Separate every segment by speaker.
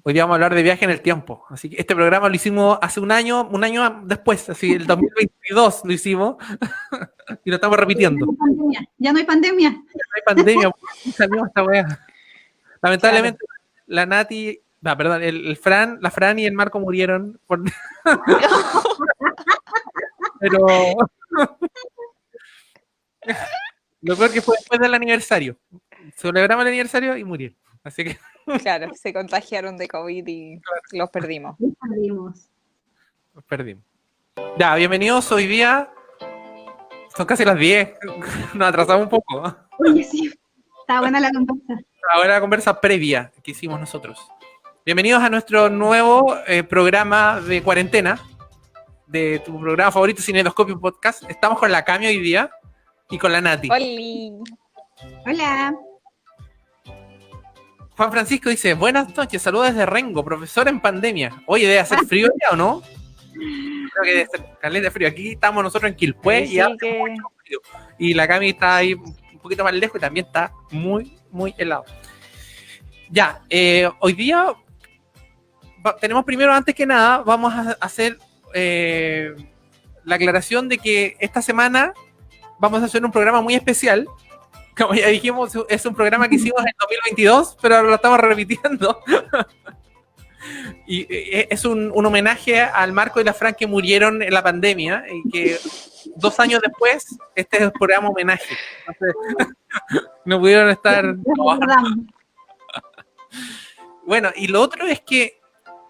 Speaker 1: Hoy día vamos a hablar de viaje en el tiempo. Así que este programa lo hicimos hace un año después, así el 2022 lo hicimos y lo estamos repitiendo.
Speaker 2: Ya no hay pandemia.
Speaker 1: No hay pandemia, salió esta wea. Lamentablemente, claro. La Nati, perdón, la Fran y el Marco murieron pero lo peor que fue después del aniversario. Celebramos el aniversario y murieron. Así que
Speaker 3: claro, se contagiaron de COVID y los perdimos.
Speaker 1: Los perdimos. Ya, bienvenidos hoy día. Son casi las 10. Nos atrasamos un poco.
Speaker 2: Oye, sí. Está buena la conversa.
Speaker 1: Está buena la conversa previa que hicimos nosotros. Bienvenidos a nuestro nuevo programa de cuarentena, de tu programa favorito, Cinedoscopio Podcast. Estamos con la Cami hoy día y con la Nati.
Speaker 2: Hola.
Speaker 1: Juan Francisco dice, buenas noches, saludos desde Rengo, profesor en pandemia. Oye, ¿debe hacer frío ya o no? Creo que debe ser caleta de frío. Aquí estamos nosotros en Quilpué y hace mucho frío. Y la Cami está ahí un poquito más lejos y también está muy, muy helado. Ya, hoy día tenemos primero, antes que nada, vamos a hacer la aclaración de que esta semana vamos a hacer un programa muy especial. Como ya dijimos, es un programa que hicimos en 2022, pero ahora lo estamos repitiendo. Y es un homenaje al Marco y la Fran que murieron en la pandemia y que 2 años después este es el programa homenaje. Entonces, no pudieron estar. Bueno, y lo otro es que,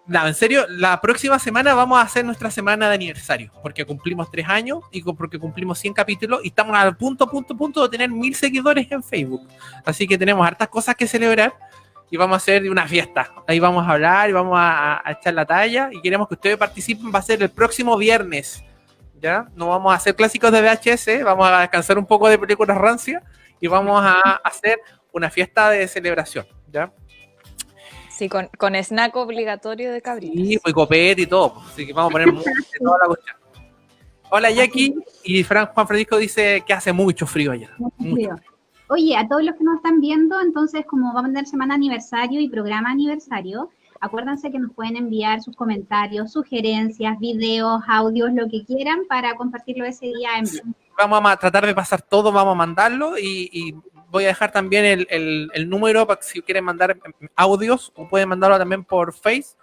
Speaker 1: no, en serio, la próxima semana vamos a hacer nuestra semana de aniversario, porque cumplimos 3 años y porque cumplimos 100 capítulos y estamos al punto de tener 1000 seguidores en Facebook. Así que tenemos hartas cosas que celebrar y vamos a hacer una fiesta. Ahí vamos a hablar y vamos a echar la talla y queremos que ustedes participen. Va a ser el próximo viernes, ¿ya? No vamos a hacer clásicos de VHS, vamos a descansar un poco de películas rancias y vamos a hacer una fiesta de celebración, ¿ya?
Speaker 3: Sí, con snack obligatorio de cabritas.
Speaker 1: Sí, pues copete y todo. Así que vamos a poner toda la cuestión. Hola Jackie, y Juan Francisco dice que hace mucho frío allá.
Speaker 2: Mucho frío. Oye, a todos los que nos están viendo, entonces como vamos a tener semana aniversario y programa aniversario, acuérdense que nos pueden enviar sus comentarios, sugerencias, videos, audios, lo que quieran para compartirlo ese día en vivo.
Speaker 1: Vamos a tratar de pasar todo, vamos a mandarlo y voy a dejar también el número para que si quieren mandar audios o pueden mandarlo también por Face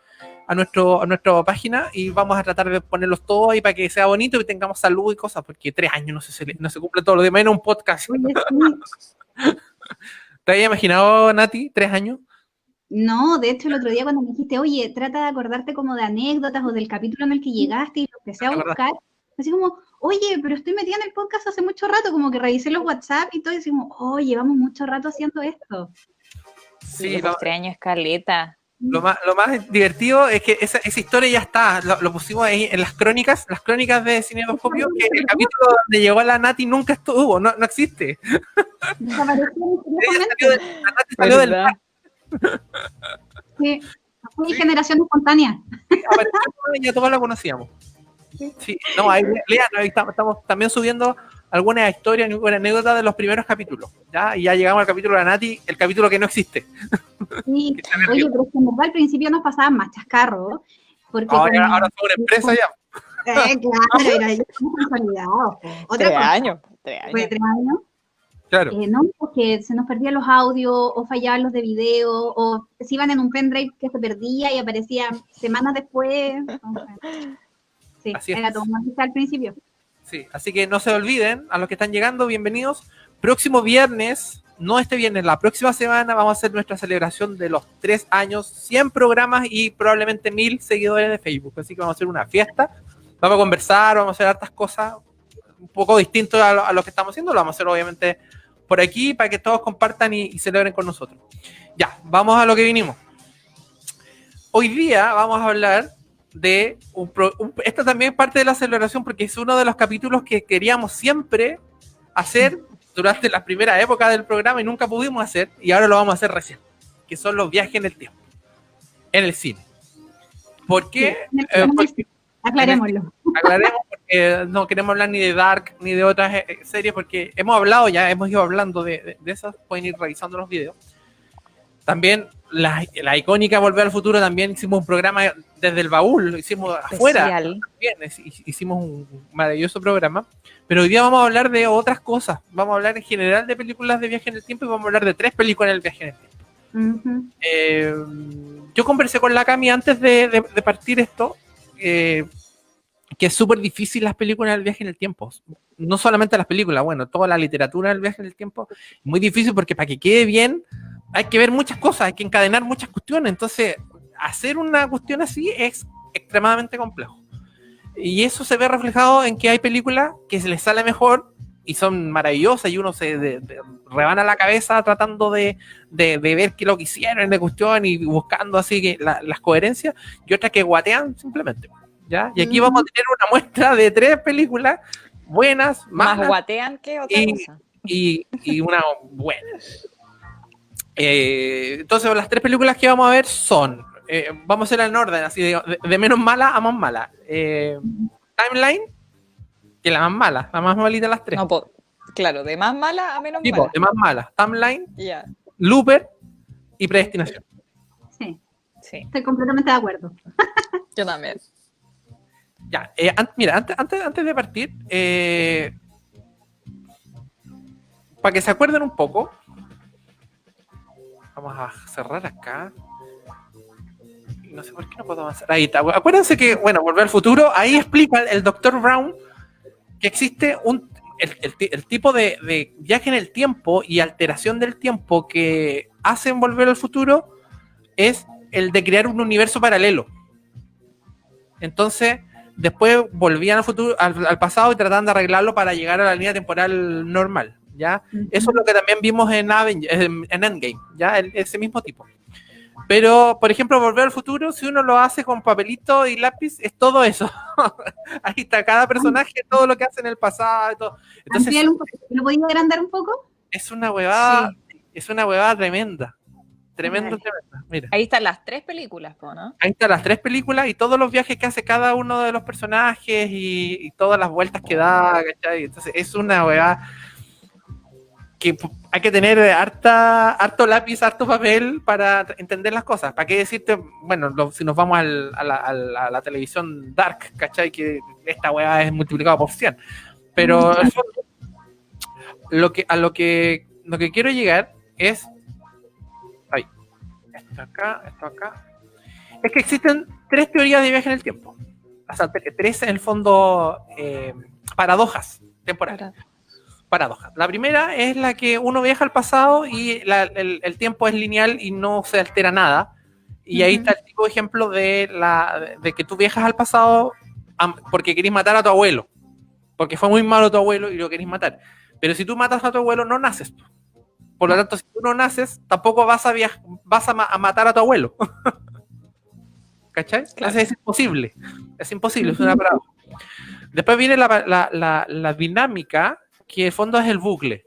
Speaker 1: a nuestra página y vamos a tratar de ponerlos todos ahí para que sea bonito y tengamos salud y cosas, porque 3 años no se cumple todo lo demás en un podcast.
Speaker 2: Oye, sí.
Speaker 1: ¿Te habías imaginado, Nati, 3 años?
Speaker 2: No, de hecho el otro día cuando me dijiste, oye, trata de acordarte como de anécdotas o del capítulo en el que llegaste y lo empecé a buscar, así como, oye, pero estoy metida en el podcast hace mucho rato, como que revisé los WhatsApp y todo y decimos, oye, llevamos mucho rato haciendo esto.
Speaker 3: Sí, los 3 años, caleta.
Speaker 1: Lo más divertido es que esa historia ya está, lo pusimos ahí en las crónicas de Cinedoscopio, que el capítulo donde llegó la Nati nunca estuvo, no existe. La Nati salió del mar.
Speaker 2: Sí, fue generación espontánea.
Speaker 1: Ya todos la conocíamos. Sí, no, ahí estamos también subiendo algunas historias, algunas anécdotas de los primeros capítulos, ¿ya? Y ya llegamos al capítulo de la Nati, el capítulo que no existe.
Speaker 2: Sí, oye, pero es que en verdad al principio nos pasaban más chascarros. Porque
Speaker 1: ahora somos una empresa ya.
Speaker 2: Claro, era yo consolidados.
Speaker 3: 3 años.
Speaker 2: Fue 3 años.
Speaker 1: Claro.
Speaker 2: No, porque se nos perdían los audios, o fallaban los de video, o se iban en un pendrive que se perdía y aparecía semanas después. Sí, así era todo más al principio.
Speaker 1: Sí, así que no se olviden, a los que están llegando, bienvenidos. Próximo viernes, no este viernes, la próxima semana vamos a hacer nuestra celebración de los 3 años, 100 programas y probablemente 1000 seguidores de Facebook. Así que vamos a hacer una fiesta, vamos a conversar, vamos a hacer hartas cosas un poco distintas a lo que estamos haciendo. Lo vamos a hacer obviamente por aquí para que todos compartan y celebren con nosotros. Ya, vamos a lo que vinimos. Hoy día vamos a hablar de esto también es parte de la celebración porque es uno de los capítulos que queríamos siempre hacer durante la primera época del programa y nunca pudimos hacer y ahora lo vamos a hacer recién, que son los viajes en el tiempo, en el cine. ¿Por qué?
Speaker 2: Sí, aclarémoslo.
Speaker 1: Aclaremos porque no queremos hablar ni de Dark ni de otras series porque hemos ido hablando de esas, pueden ir revisando los videos. También la icónica Volver al Futuro también hicimos un programa desde el baúl, lo hicimos afuera. También, hicimos un maravilloso programa. Pero hoy día vamos a hablar de otras cosas. Vamos a hablar en general de películas de viaje en el tiempo y vamos a hablar de 3 películas del viaje en el tiempo. Yo conversé con la Cami antes de partir esto, que es súper difícil las películas del viaje en el tiempo. No solamente las películas, bueno, toda la literatura del viaje en el tiempo es muy difícil porque para que quede bien hay que ver muchas cosas, hay que encadenar muchas cuestiones. Entonces, hacer una cuestión así es extremadamente complejo. Y eso se ve reflejado en que hay películas que se les sale mejor y son maravillosas y uno se rebana la cabeza tratando de ver qué es lo que hicieron de cuestión y buscando así que las coherencias, y otras que guatean simplemente, ¿ya? Y aquí vamos a tener una muestra de 3 películas buenas,
Speaker 3: más guatean que otra cosa.
Speaker 1: Y una buena. Entonces las 3 películas que vamos a ver son, vamos a hacer en orden, así de menos mala a más mala. Timeline, que es la más mala, la más malita de las 3.
Speaker 3: No, claro, de más mala a menos
Speaker 1: tipo,
Speaker 3: mala.
Speaker 1: de más mala. Timeline,
Speaker 3: Yeah.
Speaker 1: Looper y Predestinación.
Speaker 2: Sí,
Speaker 3: estoy
Speaker 2: completamente de acuerdo.
Speaker 3: Yo también.
Speaker 1: Ya, mira, antes de partir, para que se acuerden un poco, vamos a cerrar acá. No sé por qué no puedo avanzar. Ahí está. Acuérdense que, bueno, Volver al Futuro, ahí explica el Dr. Brown que existe el tipo de viaje en el tiempo y alteración del tiempo que hacen Volver al Futuro es el de crear un universo paralelo. Entonces, después volvían al futuro, al pasado y trataban de arreglarlo para llegar a la línea temporal normal, ¿ya? Eso es lo que también vimos en Endgame, ¿ya? Ese mismo tipo. Pero, por ejemplo, Volver al Futuro, si uno lo hace con papelito y lápiz, es todo eso. Ahí está cada personaje, todo lo que hace en el pasado y todo. Entonces,
Speaker 2: ¿lo podéis agrandar un poco?
Speaker 1: Es una huevada, es una huevada tremenda. Tremenda. Mira.
Speaker 3: Ahí están las 3 películas, ¿no?
Speaker 1: Ahí están las 3 películas y todos los viajes que hace cada uno de los personajes y todas las vueltas que da, ¿cachai? Entonces es una huevada que hay que tener harto lápiz, harto papel para entender las cosas. ¿Para qué decirte? Bueno, si nos vamos a la televisión dark, ¿cachai? Que esta huevada es multiplicado por 100. Pero eso, lo que quiero llegar es... Esto acá. Es que existen 3 teorías de viaje en el tiempo. O sea, 3 en el fondo paradojas temporales. Paradojas. La primera es la que uno viaja al pasado y el tiempo es lineal y no se altera nada. Y ahí está el tipo de ejemplo de que tú viajas al pasado porque querés matar a tu abuelo. Porque fue muy malo tu abuelo y lo querés matar. Pero si tú matas a tu abuelo, no naces. Por lo tanto, si tú no naces, tampoco vas a matar a tu abuelo. ¿Cachai? Claro. Entonces es imposible. Es imposible, es una paradoja. Después viene la dinámica, que en el fondo es el bucle.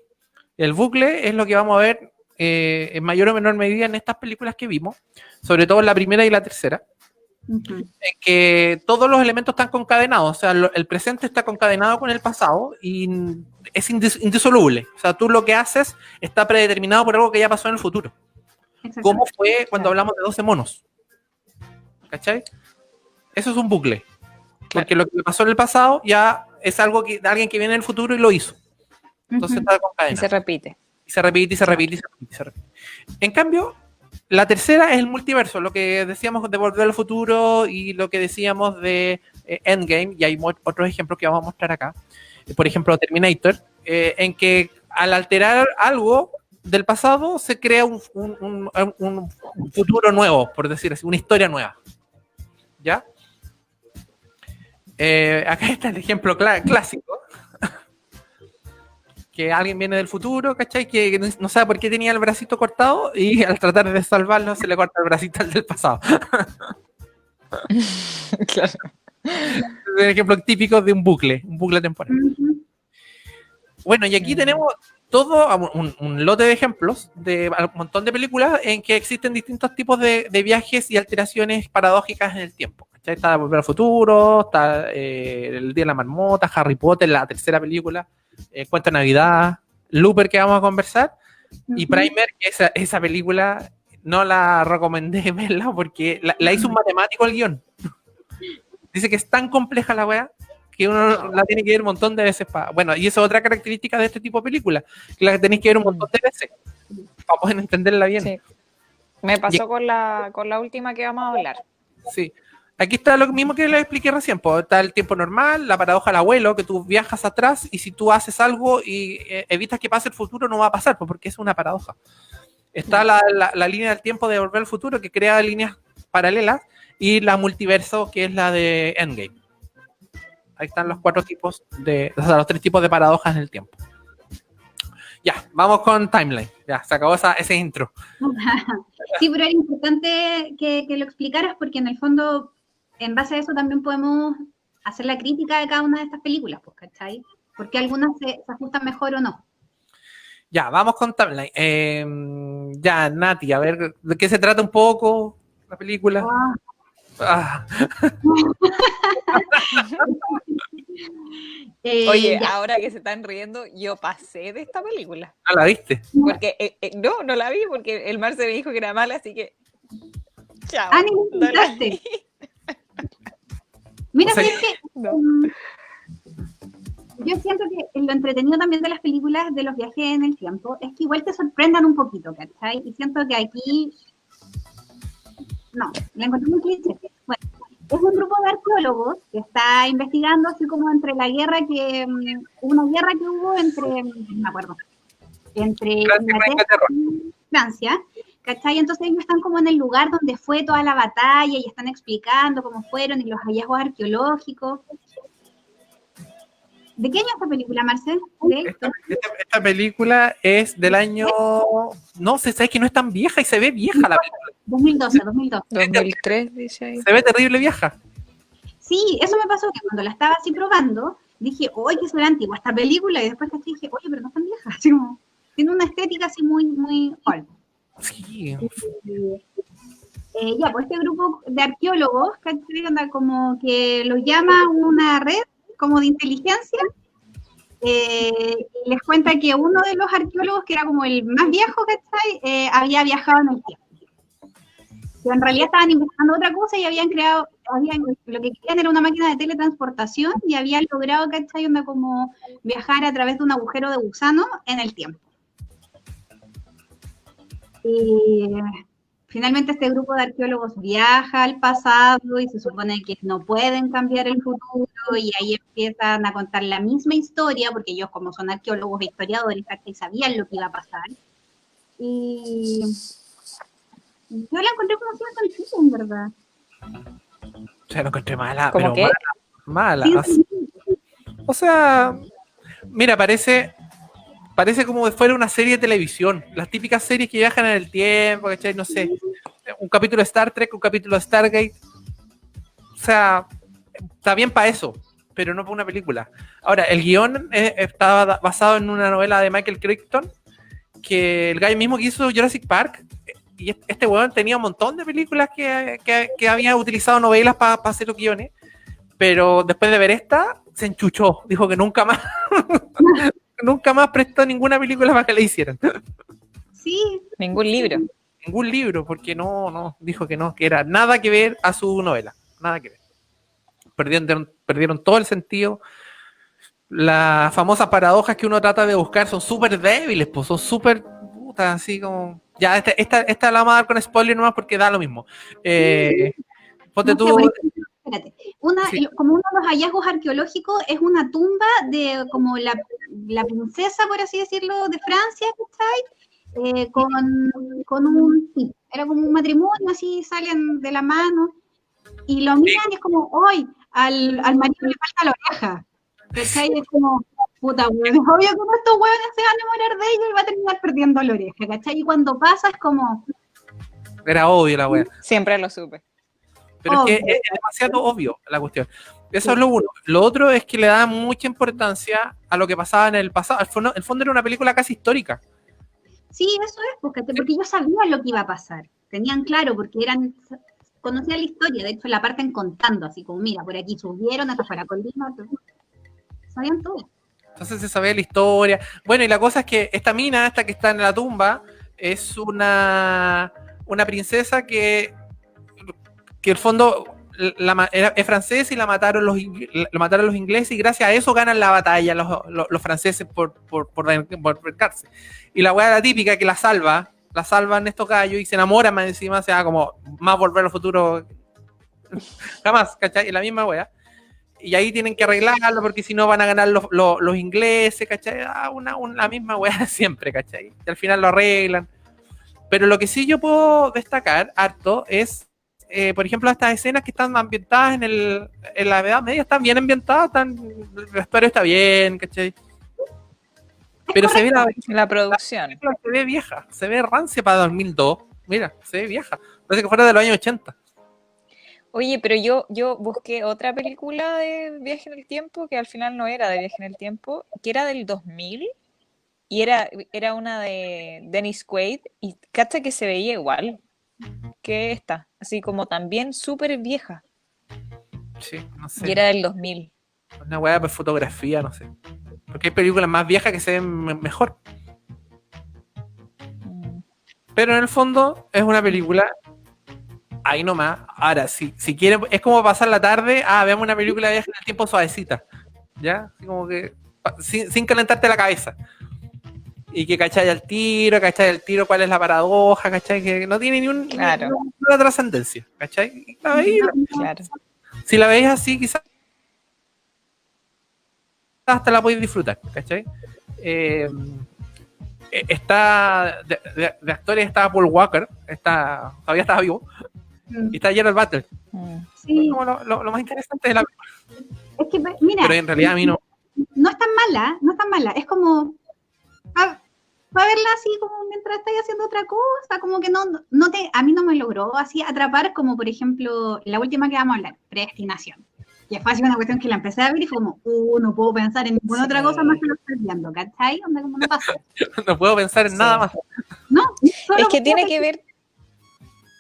Speaker 1: El bucle es lo que vamos a ver en mayor o menor medida en estas películas que vimos, sobre todo en la primera y la tercera, en que todos los elementos están concadenados. O sea, el presente está concadenado con el pasado y es indisoluble. O sea, tú lo que haces está predeterminado por algo que ya pasó en el futuro. Como fue cuando hablamos de 12 monos. ¿Cachai? Eso es un bucle. Porque lo que pasó en el pasado ya es algo de alguien que viene en el futuro y lo hizo. Entonces está concadenado.
Speaker 3: Y se repite.
Speaker 1: Y se repite. En cambio, la tercera es el multiverso, lo que decíamos de Volver al Futuro y lo que decíamos de Endgame, y hay otros ejemplos que vamos a mostrar acá. Por ejemplo, Terminator, en que al alterar algo del pasado se crea un futuro nuevo, por decir así, una historia nueva. ¿Ya? Acá está el ejemplo clásico. Que alguien viene del futuro, ¿cachai? Que no sabe por qué tenía el bracito cortado y al tratar de salvarlo se le corta el bracito al del pasado.
Speaker 3: Claro.
Speaker 1: Es un ejemplo típico de un bucle temporal. Bueno, y aquí tenemos todo un lote de ejemplos de un montón de películas en que existen distintos tipos de viajes y alteraciones paradójicas en el tiempo. ¿Cachai? Está Volver al Futuro, está El Día de la Marmota, Harry Potter, la tercera película, Cuento de Navidad, Looper, que vamos a conversar, y Primer, que esa película no la recomendé verla porque la hizo un matemático el guión. Dice que es tan compleja la weá que uno la tiene que ver un montón de veces para... Bueno, y esa es otra característica de este tipo de películas, que la tenéis que ver un montón de veces para poder entenderla bien.
Speaker 3: Sí. Me pasó con la última que vamos a hablar.
Speaker 1: Sí. Aquí está lo mismo que les expliqué recién, pues está el tiempo normal, la paradoja del abuelo, que tú viajas atrás y si tú haces algo y evitas que pase el futuro, no va a pasar, pues porque es una paradoja. Está la línea del tiempo de Volver al Futuro, que crea líneas paralelas, y la multiverso, que es la de Endgame. Ahí están los cuatro tipos los tres tipos de paradojas en el tiempo. Ya, vamos con Timeline. Ya, se acabó ese intro.
Speaker 2: Sí, pero era importante que lo explicaras porque en el fondo, en base a eso también podemos hacer la crítica de cada una de estas películas, pues, ¿cachai? Porque algunas se ajustan mejor o no.
Speaker 1: Ya, vamos con Timeline. Ya, Nati, a ver, ¿de qué se trata un poco la película?
Speaker 3: Oye,
Speaker 2: Ya.
Speaker 3: ahora que se están riendo, yo pasé de esta película.
Speaker 1: ¿No la viste?
Speaker 3: Porque no la vi porque el Marce me dijo que era mala, así que chao.
Speaker 2: Ni me
Speaker 3: No la
Speaker 2: contaste.
Speaker 3: vi.
Speaker 2: Mira,
Speaker 1: O sea,
Speaker 2: ¿sabes qué?
Speaker 3: No.
Speaker 2: Yo siento que lo entretenido también de las películas de los viajes en el tiempo es que igual te sorprendan un poquito, ¿cachai? Y siento que aquí... No, la encontré muy cliché. Bueno, es un grupo de arqueólogos que está investigando así como entre la guerra una guerra que hubo entre, no me acuerdo, entre Inglaterra y Francia, ¿cachai? Entonces ellos están como en el lugar donde fue toda la batalla y están explicando cómo fueron y los hallazgos arqueológicos. ¿De qué año es esta película, Marcel?
Speaker 1: Esta película es del año... No, se sabe que no es tan vieja y se ve vieja la película.
Speaker 2: 2012.
Speaker 3: 2003, dice ahí.
Speaker 1: Se ve terrible vieja.
Speaker 2: Sí, eso me pasó, que cuando la estaba así probando, dije, oye, que será antigua esta película, y después dije, oye, pero no es tan vieja, así como, tiene una estética así muy, muy old.
Speaker 1: Sí.
Speaker 2: Ya, pues este grupo de arqueólogos, ¿cachai? Como que los llama una red como de inteligencia, y les cuenta que uno de los arqueólogos, que era como el más viejo, ¿cachai? Había viajado en el tiempo. Pero en realidad estaban investigando otra cosa y lo que querían era una máquina de teletransportación y habían logrado, ¿cachai? Como viajar a través de un agujero de gusano en el tiempo. Y finalmente este grupo de arqueólogos viaja al pasado y se supone que no pueden cambiar el futuro y ahí empiezan a contar la misma historia, porque ellos como son arqueólogos e historiadores, ¿cachai? Sabían lo que iba a pasar. Y yo la encontré como si no sentido, en verdad.
Speaker 1: O sea, la encontré mala,
Speaker 3: ¿Cómo
Speaker 1: pero
Speaker 3: qué?
Speaker 1: mala.
Speaker 2: Sí.
Speaker 1: O sea, mira, parece como si fuera una serie de televisión. Las típicas series que viajan en el tiempo, ¿cachai? No sé, un capítulo de Star Trek, un capítulo de Stargate. O sea, está bien para eso, pero no para una película. Ahora, el guión estaba basado en una novela de Michael Crichton, que el gallo mismo que hizo Jurassic Park, y este weón tenía un montón de películas que había utilizado novelas para hacer los guiones, pero después de ver esta, se enchuchó. Dijo que nunca más nunca más prestó ninguna película para que le hicieran.
Speaker 2: Sí.
Speaker 3: Ningún libro.
Speaker 1: Ningún libro, porque no, dijo que no, que era nada que ver a su novela, nada que ver. Perdieron todo el sentido. Las famosas paradojas que uno trata de buscar son súper débiles, pues son súper putas, así como... Ya, esta la vamos a dar con spoiler nomás porque da lo mismo. Ponte tú...
Speaker 2: Espérate. Como uno de los hallazgos arqueológicos es una tumba de como la princesa, por así decirlo, de Francia, ¿sabes? Con un sí, era como un matrimonio, así salen de la mano, y lo miran y es como, hoy al marido le falta la oreja. ¿Cachai? Es como, puta, weón, es obvio que uno de estos hueones se va a enamorar de ella y va a terminar perdiendo la oreja, ¿cachai? Y cuando pasa es como...
Speaker 1: Era obvio la wea.
Speaker 3: Siempre lo supe.
Speaker 1: Pero es que es demasiado obvio la cuestión. Eso es lo uno. Lo otro es que le da mucha importancia a lo que pasaba en el pasado. El fondo era una película casi histórica.
Speaker 2: Sí, eso es, porque ellos sabían lo que iba a pasar. Tenían claro, porque conocían la historia. De hecho, la parten contando, así como, mira, por aquí subieron, hasta fuera colina. Sabían todo.
Speaker 1: Entonces se sabía la historia. Bueno, y la cosa es que esta mina, esta que está en la tumba, es una una princesa que el fondo es francesa y la mataron los ingleses, y gracias a eso ganan la batalla los franceses por vengarse. Y la weá la típica que la salvan estos gallos y se enamoran más encima, o sea, como más Volver al Futuro jamás, ¿cachai? Es la misma weá. Y ahí tienen que arreglarlo porque si no van a ganar los ingleses, ¿cachai? La misma weá siempre, ¿cachai? Y al final lo arreglan. Pero lo que sí yo puedo destacar harto es, por ejemplo, estas escenas que están ambientadas en la Edad Media, están bien ambientadas, el vestuario está bien, ¿cachai? Pero se ve
Speaker 3: la producción.
Speaker 1: Se ve vieja, se ve rancia para 2002. Mira, se ve vieja. Parece que fuera de los años 80.
Speaker 3: Oye, pero yo busqué otra película de viaje en el tiempo que al final no era de viaje en el tiempo, que era del 2000 y era una de Dennis Quaid y cacha que se veía igual que esta, así como también súper vieja.
Speaker 1: Sí, no sé.
Speaker 3: Y era del 2000.
Speaker 1: Una weá por fotografía, no sé. Porque hay películas más viejas que se ven mejor. Pero en el fondo es una película ahí nomás. Ahora, si quieren, es como pasar la tarde, veamos una película de viaje en el tiempo suavecita. ¿Ya? Así como que sin calentarte la cabeza. Y que cachai el tiro, cuál es la paradoja, cachai, que no tiene ni una trascendencia, cachai.
Speaker 3: Claro.
Speaker 1: Si la veis así, quizás hasta la podéis disfrutar, cachai. Está de actores está Paul Walker, todavía estaba vivo, y está Gerald Butler.
Speaker 2: Sí.
Speaker 1: Como lo más interesante de la película.
Speaker 2: Es que, mira,
Speaker 1: pero en realidad a mí no
Speaker 2: es tan mala, es como para verla así como mientras estáis haciendo otra cosa, como que a mí no me logró así atrapar, como por ejemplo la última que vamos a hablar, Predestinación. Y fue así una cuestión que la empecé a ver y fue como, no puedo pensar en ninguna otra cosa más que lo estoy viendo, ¿cachai? Onda como no pasa.
Speaker 1: no puedo pensar en nada más.
Speaker 2: No,
Speaker 3: es que tiene que ver,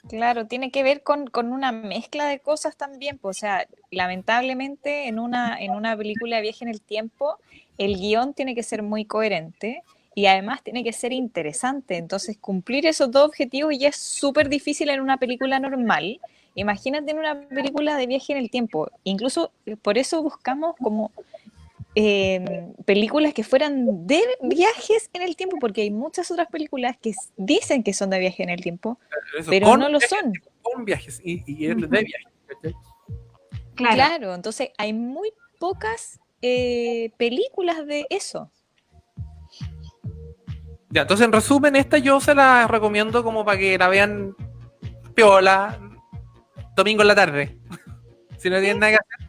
Speaker 3: claro, tiene que ver con una mezcla de cosas también, pues, o sea, lamentablemente en una película de viaje en el tiempo, el guión tiene que ser muy coherente y además tiene que ser interesante, entonces cumplir esos dos objetivos ya es súper difícil en una película normal. Imagínate en una película de viaje en el tiempo, incluso por eso buscamos como películas que fueran de viajes en el tiempo, porque hay muchas otras películas que dicen que son de viaje en el tiempo, pero no lo son.
Speaker 1: Con viajes y de viajes. ¿Okay?
Speaker 3: Claro, entonces hay muy pocas películas de eso.
Speaker 1: Ya, entonces en resumen, esta yo se la recomiendo como para que la vean piola, domingo en la tarde. Si no tienen nada que hacer.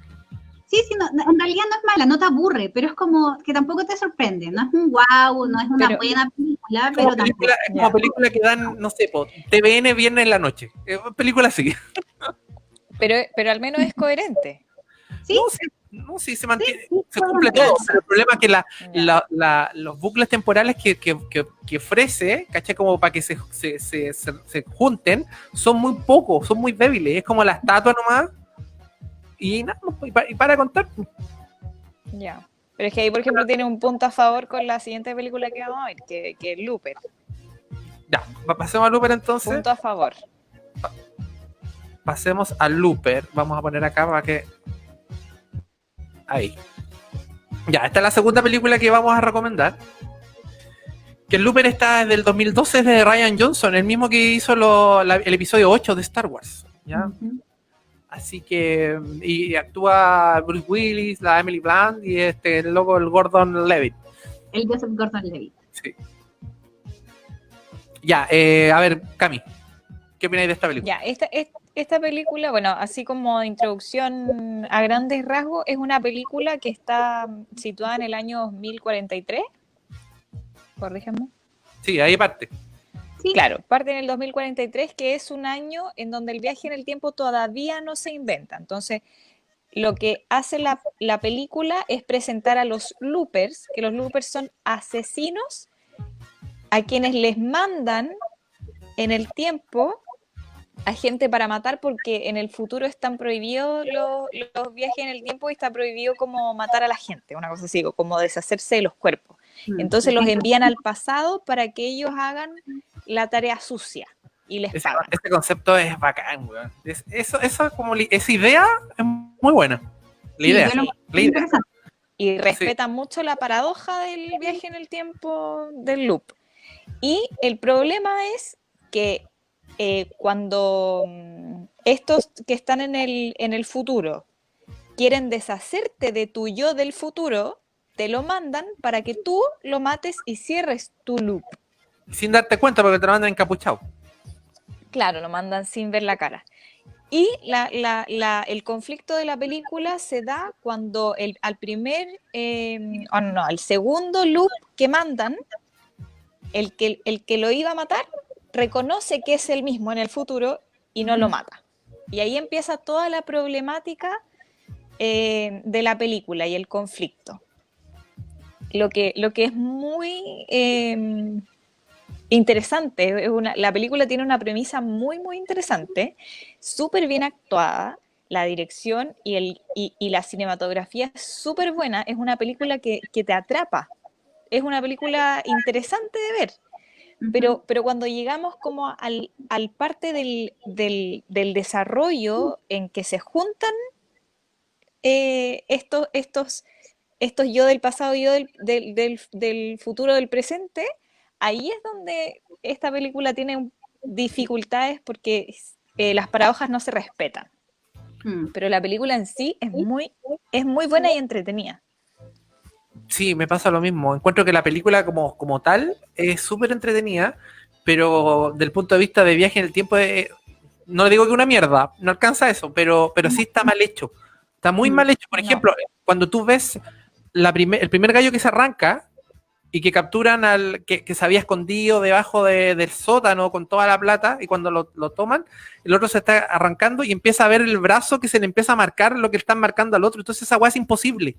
Speaker 2: Sí, en realidad no es mala, no te aburre, pero es como que tampoco te sorprende, no es un wow, no es una buena película, pero tampoco.
Speaker 1: Es como película que dan, no sé, TVN viernes en la noche. Película así.
Speaker 3: Pero al menos es coherente.
Speaker 2: ¿Sí?
Speaker 1: No, sí, se mantiene, se cumple todo. Pero el problema es que los bucles temporales que ofrece, ¿cachai? Como para que se junten, son muy pocos, son muy débiles. Es como la estatua nomás. Y nada, y para contar.
Speaker 3: Ya. Pero es que ahí, por ejemplo, tiene un punto a favor con la siguiente película que vamos a ver, que es Looper.
Speaker 1: Ya, pasemos a Looper entonces.
Speaker 3: Punto a favor.
Speaker 1: Pasemos a Looper. Vamos a poner acá para que... Ahí. Ya, esta es la segunda película que vamos a recomendar. Que el Looper está desde el 2012, es de Rian Johnson, el mismo que hizo el episodio 8 de Star Wars. ¿Ya? Uh-huh. Así que... Y actúa Bruce Willis, la Emily Blunt y el loco, el Gordon Levitt.
Speaker 2: El Joseph Gordon-Levitt.
Speaker 1: Sí. Ya, a ver, Cami, ¿qué opináis de esta película?
Speaker 3: Ya, esta película, bueno, así como de introducción a grandes rasgos, es una película que está situada en el año 2043. Corrígeme.
Speaker 1: Sí, ahí parte.
Speaker 3: Sí. Claro, parte en el 2043, que es un año en donde el viaje en el tiempo todavía no se inventa. Entonces, lo que hace la película es presentar a los loopers, que los loopers son asesinos a quienes les mandan en el tiempo a gente para matar, porque en el futuro están prohibidos los viajes en el tiempo y está prohibido como matar a la gente, una cosa así, como deshacerse de los cuerpos. Entonces los envían al pasado para que ellos hagan la tarea sucia. y les pagan.
Speaker 1: Este concepto es bacán, weón. Esa idea es muy buena. La idea.
Speaker 3: Y respetan mucho la paradoja del viaje en el tiempo del loop. Y el problema es que cuando estos que están en el futuro quieren deshacerte de tu yo del futuro, te lo mandan para que tú lo mates y cierres tu loop.
Speaker 1: Sin darte cuenta porque te lo mandan encapuchado.
Speaker 3: Claro, lo mandan sin ver la cara. Y el conflicto de la película se da cuando al segundo loop que mandan, el que lo iba a matar reconoce que es el mismo en el futuro y no lo mata. Y ahí empieza toda la problemática de la película y el conflicto. Lo que es muy interesante, la película tiene una premisa muy, muy interesante, súper bien actuada, la dirección y la cinematografía es súper buena, es una película que te atrapa, es una película interesante de ver. Pero cuando llegamos como al parte del desarrollo en que se juntan estos yo del pasado y yo del futuro, del presente, ahí es donde esta película tiene dificultades porque las paradojas no se respetan. Pero la película en sí es muy buena y entretenida.
Speaker 1: Sí, me pasa lo mismo. Encuentro que la película como tal es súper entretenida, pero del punto de vista de viaje en el tiempo, no le digo que una mierda, no alcanza eso, pero sí está mal hecho. Está muy mal hecho. Por ejemplo, cuando tú ves el primer gallo que se arranca y que capturan al que se había escondido debajo del sótano con toda la plata, y cuando lo toman, el otro se está arrancando y empieza a ver el brazo que se le empieza a marcar lo que están marcando al otro. Entonces esa weá es imposible.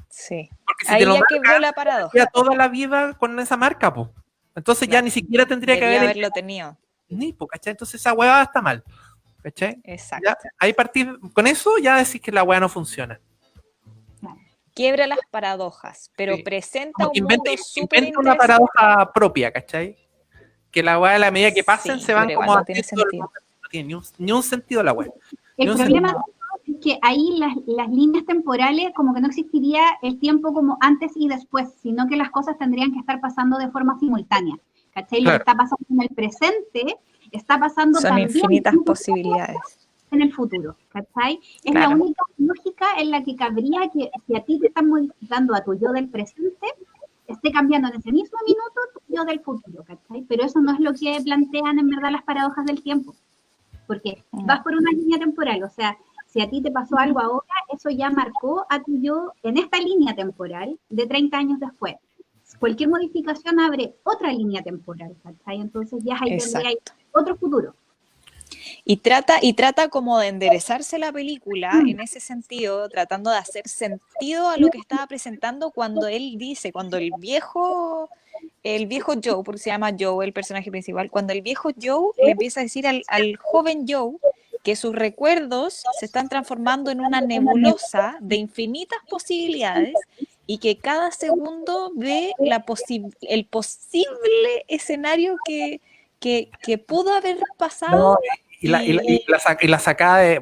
Speaker 3: Sí.
Speaker 1: Porque si
Speaker 3: ahí
Speaker 1: te lo
Speaker 3: ya
Speaker 1: marca,
Speaker 3: quebró la paradoja.
Speaker 1: toda la vida con esa marca, po. Entonces ya ni siquiera tendría que
Speaker 3: haberlo tenido.
Speaker 1: Ni, po, ¿cachai? Entonces esa weá está mal. ¿Cachai?
Speaker 3: Exacto.
Speaker 1: Ya, ahí partir con eso ya decís que la weá no funciona.
Speaker 3: Quiebra las paradojas, pero presenta un mundo súper interesante.
Speaker 1: Una paradoja propia, ¿cachai? Que la weá a la medida que pasen se van como
Speaker 3: no tiene sentido.
Speaker 1: No tiene ni un sentido la weá.
Speaker 2: El problema es que ahí las líneas temporales como que no existiría el tiempo como antes y después, sino que las cosas tendrían que estar pasando de forma simultánea, ¿cachai? Claro. Lo que está pasando en el presente está pasando también.
Speaker 3: Son infinitas posibilidades.
Speaker 2: En el futuro, ¿cachai? Es la única lógica en la que cabría que si a ti te están modificando a tu yo del presente, esté cambiando en ese mismo minuto tu yo del futuro, ¿cachai? Pero eso no es lo que plantean en verdad las paradojas del tiempo, porque vas por una línea temporal, o sea, si a ti te pasó algo ahora, eso ya marcó a tu yo en esta línea temporal de 30 años después. Cualquier modificación abre otra línea temporal, ¿cachai? Entonces ya ahí tendría otro futuro.
Speaker 3: Y trata como de enderezarse la película en ese sentido, tratando de hacer sentido a lo que estaba presentando cuando el viejo Joe, porque se llama Joe el personaje principal, cuando el viejo Joe le empieza a decir al joven Joe que sus recuerdos se están transformando en una nebulosa de infinitas posibilidades y que cada segundo ve el posible escenario que pudo haber pasado.
Speaker 1: No. Y la sacada de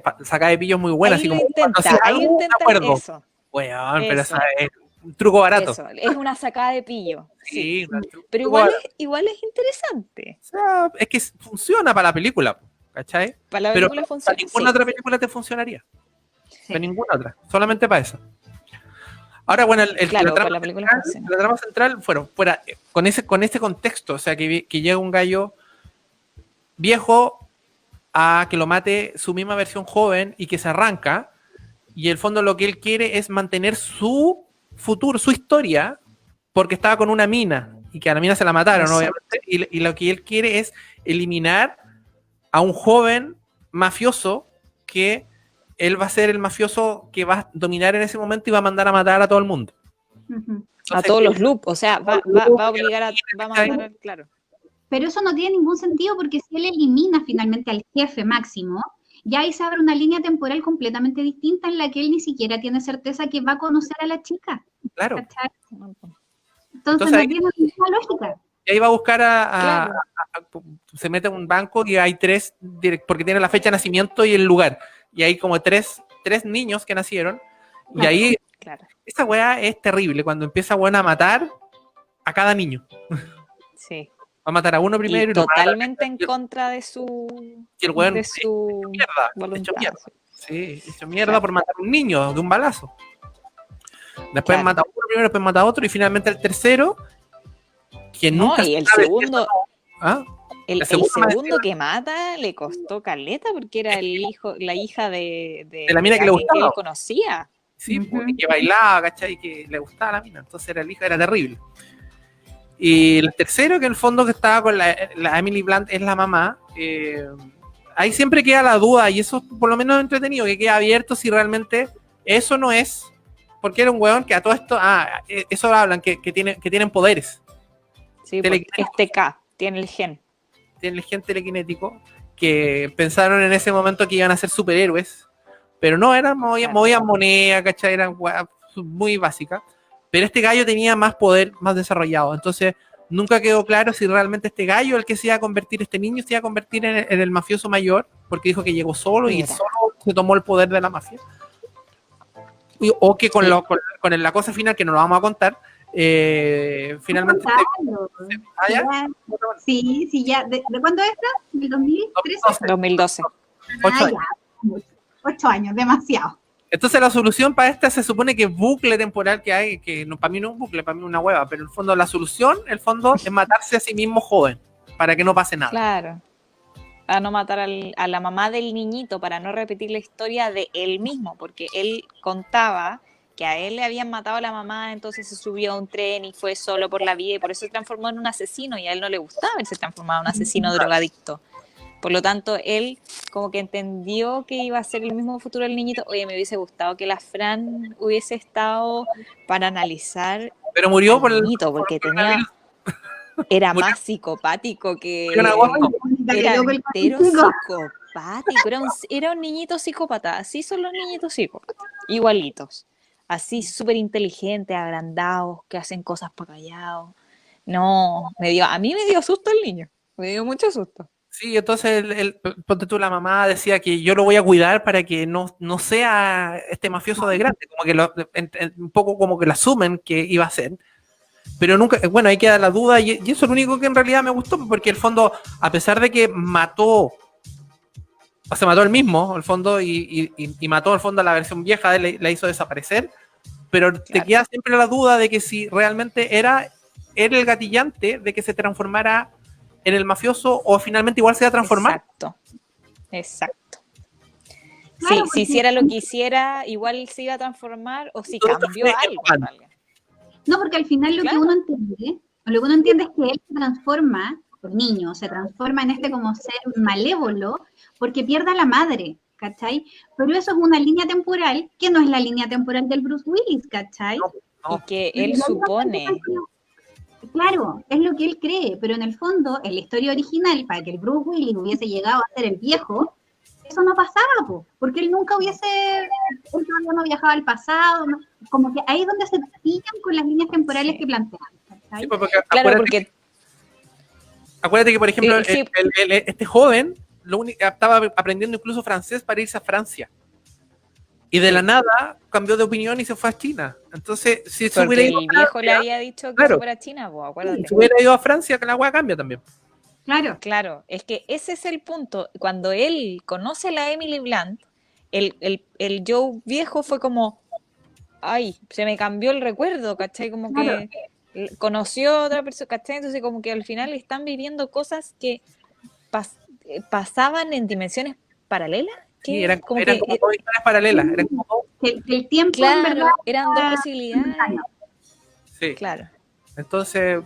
Speaker 1: pillo es muy buena.
Speaker 3: Ahí
Speaker 1: así
Speaker 3: intenta eso.
Speaker 1: Bueno, pero eso es un truco barato.
Speaker 3: Eso, es una sacada de pillo.
Speaker 1: Sí.
Speaker 3: Pero igual es interesante.
Speaker 1: O sea, es que funciona para la película, ¿cachai?
Speaker 3: Para la película funciona.
Speaker 1: Para ninguna otra película te funcionaría. Sí. Para ninguna otra. Solamente para esa. Ahora, bueno, la trama central fuera con ese contexto, o sea, que llega un gallo viejo a que lo mate su misma versión joven y que se arranca, y en el fondo lo que él quiere es mantener su futuro, su historia, porque estaba con una mina y que a la mina se la mataron, obviamente, y lo que él quiere es eliminar a un joven mafioso que él va a ser el mafioso que va a dominar en ese momento y va a mandar a matar a todo el mundo.
Speaker 2: Entonces,
Speaker 3: a todos los loops, o sea, va a obligar va a matar, claro.
Speaker 2: Pero eso no tiene ningún sentido porque si él elimina finalmente al jefe máximo, ya ahí se abre una línea temporal completamente distinta en la que él ni siquiera tiene certeza que va a conocer a la chica.
Speaker 1: Claro.
Speaker 2: ¿Cachai? Entonces no tiene ninguna lógica.
Speaker 1: Y ahí va a buscar
Speaker 3: Claro.
Speaker 1: se mete a un banco y hay 3, porque tiene la fecha de nacimiento y el lugar. Y hay como tres niños que nacieron. Y ahí,
Speaker 3: Claro.
Speaker 1: esa weá es terrible, cuando empieza weón a matar a cada niño.
Speaker 3: Sí.
Speaker 1: Va a matar a uno primero
Speaker 3: Y
Speaker 1: y lo mata.
Speaker 3: totalmente en contra de su,
Speaker 1: Y el weón
Speaker 3: de
Speaker 1: hecho
Speaker 3: su
Speaker 1: mierda,
Speaker 3: voluntad.
Speaker 1: hecho mierda. Sí, hecho mierda
Speaker 3: Claro.
Speaker 1: por matar a un niño de un balazo. Después
Speaker 3: Claro.
Speaker 1: mata a uno primero, después mata a otro, y finalmente el tercero, que
Speaker 3: No,
Speaker 1: nunca
Speaker 3: y
Speaker 1: se
Speaker 3: el
Speaker 1: sabe si
Speaker 3: segundo,
Speaker 1: eso no- ¿ah?
Speaker 3: el
Speaker 1: El segundo más
Speaker 3: segundo que mata le costó caleta porque era la hija de
Speaker 1: la mina que le
Speaker 3: alguien que
Speaker 1: gustaba.
Speaker 3: él conocía.
Speaker 1: Sí,
Speaker 2: Ujú.
Speaker 1: pues, y que bailaba, ¿cachai? Y que le gustaba la mina. Entonces era el hijo, era terrible. Y el tercero, que en el fondo que estaba con la Emily Blunt, es la mamá. Ahí siempre queda la duda, y eso por lo menos es entretenido, que queda abierto si realmente eso no es, porque era un weón que a todo esto, eso hablan, que tienen poderes.
Speaker 3: Sí, porque K tiene el gen.
Speaker 1: Tienen el gen telequinético, que pensaron en ese momento que iban a ser superhéroes, pero no, movían moneda, ¿cachai? Eran weas muy básicas. Pero este gallo tenía más poder, más desarrollado. Entonces, nunca quedó claro si realmente este gallo, el que se iba a convertir, este niño, se iba a convertir en el mafioso mayor, porque dijo que llegó solo y solo se tomó el poder de la mafia. O que con la cosa final, que no lo vamos a contar, finalmente...
Speaker 2: Sí, ya. ¿De cuándo es esto? ¿Del 2013?
Speaker 3: 2012.
Speaker 1: 8 años.
Speaker 2: Ya. 8 años, demasiado.
Speaker 1: Entonces la solución para esta se supone que bucle temporal que hay, que no, para mí no es un bucle, para mí es una hueva, pero en el fondo la solución, es matarse a sí mismo joven, para que no pase nada.
Speaker 3: Claro. Para no matar a la mamá del niñito, para no repetir la historia de él mismo, porque él contaba que a él le habían matado a la mamá, entonces se subió a un tren y fue solo por la vida y por eso se transformó en un asesino, y a él no le gustaba verse transformado en un asesino drogadicto. Por lo tanto, él como que entendió que iba a ser el mismo futuro del niñito. Oye, me hubiese gustado que la Fran hubiese estado para analizar
Speaker 1: pero murió
Speaker 3: al niñito, porque era
Speaker 1: murió.
Speaker 3: más psicopático que...
Speaker 1: Era
Speaker 3: Era entero psicopático, era un niñito psicópata, así son los niñitos psicópatas, igualitos, así súper inteligentes, agrandados, que hacen cosas para callados. No, a mí me dio susto el niño, me dio mucho susto.
Speaker 1: Sí, entonces ponte tú, la mamá decía que yo lo voy a cuidar para que no sea este mafioso de grande, como que un poco como que lo asumen que iba a ser. Pero nunca, bueno, ahí queda la duda, y eso es lo único que en realidad me gustó, porque el fondo, a pesar de que se mató él mismo, el fondo, y mató al fondo a la versión vieja, la hizo desaparecer, pero te queda siempre la duda de que si realmente era el gatillante de que se transformara en el mafioso, o finalmente igual se iba a transformar.
Speaker 3: Exacto.
Speaker 2: Claro,
Speaker 3: si hiciera lo que hiciera, igual se iba a transformar, o si cambió algo.
Speaker 2: No, porque al final lo que uno entiende es que él se transforma, el niño, se transforma en este como ser malévolo porque pierde a la madre, ¿cachai? Pero eso es una línea temporal que no es la línea temporal del Bruce Willis, ¿cachai?
Speaker 1: No.
Speaker 3: Y que él supone...
Speaker 2: Claro, es lo que él cree, pero en el fondo, en la historia original, para que el Bruce Willis hubiese llegado a ser el viejo, eso no pasaba, porque él nunca él todavía no viajaba al pasado, ¿no? Como que ahí es donde se pillan con las líneas temporales que plantean.
Speaker 1: Sí, porque
Speaker 3: acuérdate
Speaker 1: que, por ejemplo, este joven estaba aprendiendo incluso francés para irse a Francia. Y de la nada cambió de opinión y se fue a China. Entonces, si se hubiera ido
Speaker 3: el viejo le había dicho que se fuera a China, acuérdate.
Speaker 1: Si hubiera ido a Francia, que la hueá cambia también.
Speaker 3: Claro, es que ese es el punto. Cuando él conoce a la Emily Blunt, el Joe viejo fue como, ay, se me cambió el recuerdo, ¿cachai? Como que conoció a otra persona, ¿cachai? Entonces como que al final están viviendo cosas que pasaban en dimensiones paralelas.
Speaker 1: Sí, eran como dos historias paralelas. Eran como
Speaker 2: el tiempo, en verdad,
Speaker 3: eran dos posibilidades.
Speaker 1: Sí.
Speaker 3: Claro.
Speaker 1: Entonces,